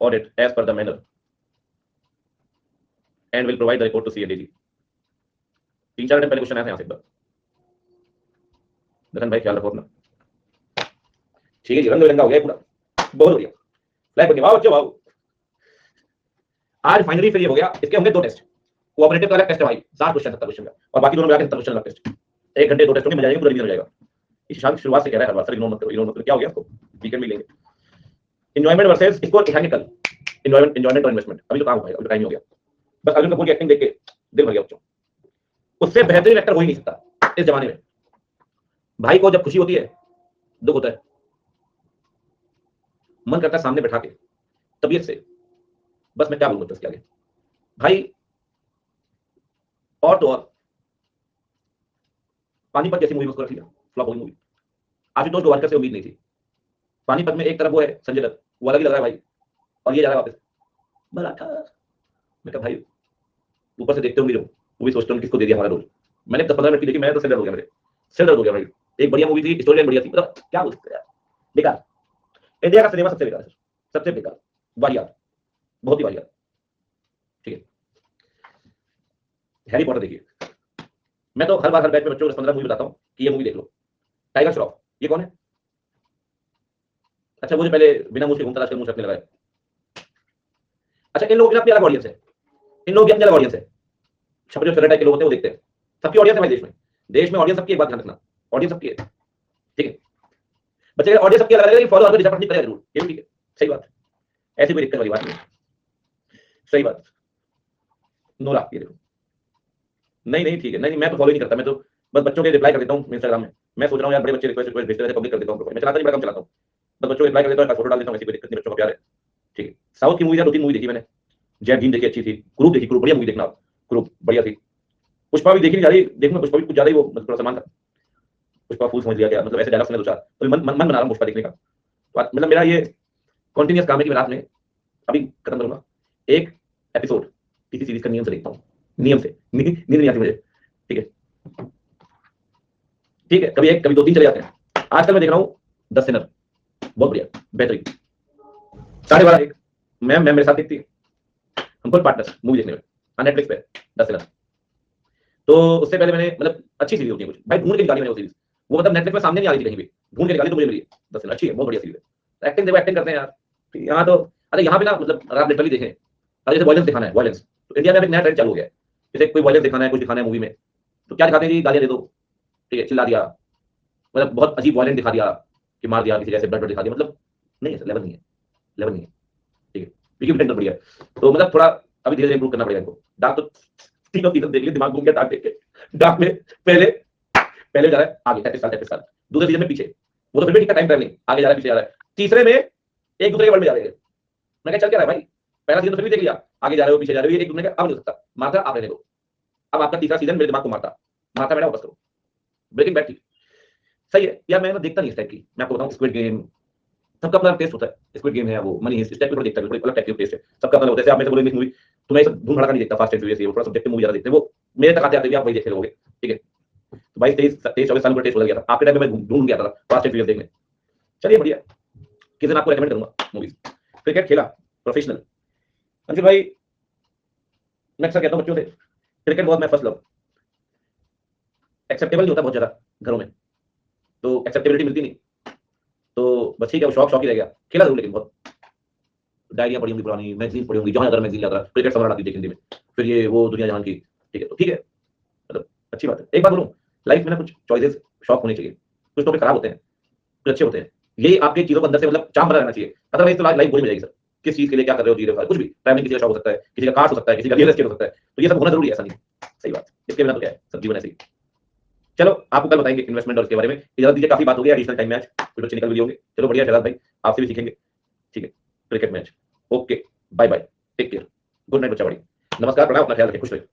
audit as per the manner and will provide the report to CNDG. 3-4 दिन पहले क्वेश्चन आया था यहां से एक बार, दर्शन भाई ख्याल रखो अपना, ठीक है जी। रंग बिरंगा हो गया पूरा, बहुत बढ़िया, फ्लैग बन गया, वाह बच्चे वाह। आज फाइनली फिर ये हो गया, इसके होंगे 2 टेस्ट, कोऑपरेटिव का अलग टेस्ट है भाई, 60 क्वेश्चन 70 क्वेश्चन का, और बाकी दोनों मिला के 70 क्वेश्चन अलग टेस्ट। 1 घंटे 2 टेस्ट होंगे, मजा आएगा, पूरा रिवीजन हो जाएगा। इस शाम की शुरुआत से कह रहा है हर बार, सर इग्नोर मत करो, इग्नोर मत करो, क्या हो गया आपको, वीकेंड में लेंगे। एंजॉयमेंट वर्सेस इसको दिखाएंगे कल, एंजॉयमेंट और इन्वेस्टमेंट। अभी तो काम हो पाएगा, अभी टाइम हो गया। बस अर्जुन कपूर की एक्टिंग देख के दिल भर गया बच्चों, उससे बेहतरीन एक्टर हो ही नहीं सकता इस जमाने में। भाई को जब खुशी होती है, दुख होता है, मन करता है सामने बैठा के तबीयत से, बस मैं क्या बोलूं इसके आगे भाई। और तो और पानीपत जैसी मूवी उसको रख लिया, फ्लॉप हो गई मूवी। आशुतोष गोवारिकर से उम्मीद नहीं थी। पानीपत में एक तरफ वो है संजय दत्त, वो अलग ही लग रहा है भाई, और ये जा रहा है वापस मराठा। मैं कहा भाई ऊपर से देखते होंगे जो मूवी, सोचते होंगे किसको दे दिया हमारा रोल। मैंने 10-15 मिनट की देखी, मैं तो सिर दर्द हो गया, मेरे सिर दर्द हो गया भाई। एक बढ़िया मूवी थी, स्टोरी लाइन बढ़िया थी, मतलब क्या बोल सकते हैं यार, बेकार। इंडिया का सिनेमा सबसे बेकार है, सबसे बेकार, वाहियात, बहुत ही वाहियात, ठीक है। हैरी पॉटर देखिए, मैं तो हर बार हर बैच में बच्चों को 15 मूवी बताता हूँ कि ये मूवी देख लो। टाइगर श्रॉफ, ये कौन है? अच्छा वो जो पहले बिना मुंह के घूमता था, आजकल मुंह रखने लगा है। अच्छा इन लोगों की अपनी अलग ऑडियंस है, इन लोगों की अपनी अलग ऑडियंस है। छपरे जो टाइप के लोग होते हैं वो देखते हैं, सबकी ऑडियंस है भाई देश में। देश में ऑडियंस सबकी, एक बात ध्यान रखना, ऑडियंस सबकी है, ठीक है। बच्चे ऑडियंस सबकी अलग है, फॉलो हर कोई डिसअपॉइंट करेगा जरूर, ये भी ठीक है, सही बात, ऐसी कोई दिक्कत वाली बात नहीं, सही बात। नोरा ये देखो, नहीं नहीं ठीक है, नहीं मैं तो फॉलो नहीं करता, मैं तो बस बच्चों के रिप्लाई कर देता हूँ इंस्टाग्राम में। मैं सोच रहा हूँ यार बड़े बच्चे रिक्वेस्ट भेजते रहते, पब्लिक कर देता हूँ, मैं चलाता नहीं, बड़ा कम चलाता हूँ, बस बच्चों को रिप्लाई कर देता हूँ, फोटो डाल देता हूँ, ऐसी कोई दिक्कत नहीं, बच्चों का प्यार है, ठीक है। साउथ की मूवी 2-3 मूवी देखी मैंने, जय भीम देखी अच्छी थी, ग्रुप देखी, ग्रुप बढ़िया मूवी देखना, ग्रुप बढ़िया थी। पुष्पा भी देखी नहीं जा रही, देखना पुष्पा भी कुछ ज्यादा ही वो थोड़ा सामान था, पुष्पा फूल समझ लिया गया, मतलब ऐसे डायलॉग सुने 2-4, तो मन बना रहा हूँ पुष्पा देखने का। मतलब मेरा ये कंटिन्यूअस काम है कि मैं रात में अभी खत्म करूंगा एक एपिसोड किसी सीरीज का नियम से देखता हूँ, नियम से, नींद नहीं आती मुझे। ठीक है, ठीक है, कभी एक कभी 2-3 चले जाते हैं। आजकल मैं देख रहा हूँ 10 सिनर, बहुत बढ़िया, बेहतरीन। 12:30 1 मैम मेरे साथ देखती है, हम फुल पार्टनर्स मूवी देखने में, नेटफ्लिक्स पे 10 सिनर। तो उससे पहले मैंने मतलब अच्छी सीरीज होती है कुछ भाई, ढूंढ के निकाली मैंने वो सीरीज, वो मतलब नेटफ्लिक्स में सामने नहीं आ रही थी कहीं भी, ढूंढ के निकाली तो मुझे मिली 10 सिनर, अच्छी है, बहुत बढ़िया सीरीज है। एक्टिंग देखो, एक्टिंग करते हैं यार यहाँ तो। अरे यहाँ पे ना मतलब अगर आप लिटरली देखें, अगर जैसे वायलेंस दिखाना है, वायलेंस तो इंडिया में अब एक नया ट्रेंड चालू हो गया है। जैसे कोई वायलेंस दिखाना है, कुछ दिखाना है मूवी में, तो क्या दिखाते हैं जी, गालियां दे दो, ठीक है, चिल्ला दिया, मतलब बहुत अजीब वायलेंस दिखा दिया कि मार दिया किसी, जैसे ब्लड दिखा दिया, मतलब नहीं है सर, लेवल नहीं है, लेवल नहीं है। ठीक है, क्योंकि कंटेंट बढ़िया है, तो मतलब थोड़ा अभी धीरे धीरे इंप्रूव करना पड़ेगा इनको। डार्क तो तीनों सीजन देख लिया, दिमाग घूम गया डार्क देख के। डार्क में पहले पहले जा रहा है आगे 33 साल, दूसरे सीजन में पीछे, वो तो फिर भी ठीक है, टाइम ट्रैवलिंग, आगे जा रहा है पीछे जा रहा है, तीसरे में एक दूसरे के वर्ल्ड में जा रहे हैं। मैं क्या चल क्या रहा है भाई, पहला सीजन तो फिर भी देख लिया, आगे जा रहे हो पीछे जा रहे हो, ये एक दूसरे का अब नहीं हो सकता, मारता आप रहने दो। अब आपका तीसरा सीजन मेरे दिमाग को मारता मारता, मैंने वापस करो। ब्रेकिंग बैड ठीक सही है यार, मैं देखता नहीं इस टाइप की, मैं आपको बताऊं, स्क्विड गेम सबका अपना टेस्ट होता है, स्क्विड गेम है वो, मनी है, इस टाइप में देखता है, अलग टाइप की टेस्ट है सबका अपना होता है। जैसे आप में से बोलेंगे मूवी तो मैं धूम धड़ाका नहीं देखता, फास्ट एंड फ्यूरियस, ये थोड़ा सब्जेक्टिव मूवी ज्यादा देखते हैं, वो मेरे तक आते आते भी आप वही देख लोगे। ठीक है, तो 22-23-24 साल का टेस्ट बदल गया था, आपके टाइम में मैं ढूंढ गया था फास्ट एंड फ्यूरियस देखने। चलिए बढ़िया, किस दिन आपको रेकमेंड करूंगा मूवीज। क्रिकेट खेला प्रोफेशनल, अंकित भाई मैं अक्सर कहता हूँ बच्चों से, क्रिकेट बहुत मैं फर्स्ट लव, एक्सेप्टेबल नहीं होता बहुत ज्यादा घरों में, तो एक्सेप्टेबिलिटी मिलती नहीं, तो बस ठीक है, वो शौक शौक ही रह गया। खेला जरूर लेकिन बहुत, डायरिया पढ़ी होंगी पुरानी, मैगजीन पढ़ी होंगी, जहां अगर मैगजीन आता क्रिकेट सम्राट आती थी हिंदी में, फिर ये वो दुनिया जहां की। ठीक है, तो ठीक है, मतलब अच्छी बात है। एक बात बोलूं, लाइफ में ना कुछ चॉइसेस शौक होने चाहिए, कुछ टॉपिक खराब होते हैं, कुछ अच्छे होते हैं, ये आपके चीजों को अंदर से मतलब चाम बना रहना चाहिए, अदरवाइज तो लाइफ बोरिंग हो जाएगी सर। किस चीज के लिए क्या कर रहे हो, जी रहे हो, कुछ भी, ट्रैवलिंग किसी का शौक हो सकता है, किसी का कार्स हो सकता है, किसी का रियल एस्टेट हो सकता है, तो ये सब होना जरूरी है, ऐसा नहीं। सही बात, इसके बिना तो क्या है, सब जीवन ऐसे ही। चलो आपको कल बताएंगे इन्वेस्टमेंट और इसके बारे में, इजाजत दीजिए, काफी बात हो गई, एडिशनल टाइम मैच कुछ बच्चे निकल भी होंगे। चलो बढ़िया शहजाद भाई, आपसे भी सीखेंगे। ठीक है, cricket match, okay, bye bye, take care, good night बच्चा बड़ी, नमस्कार, प्रणाम, अपना ख्याल रखें, खुश रहिए।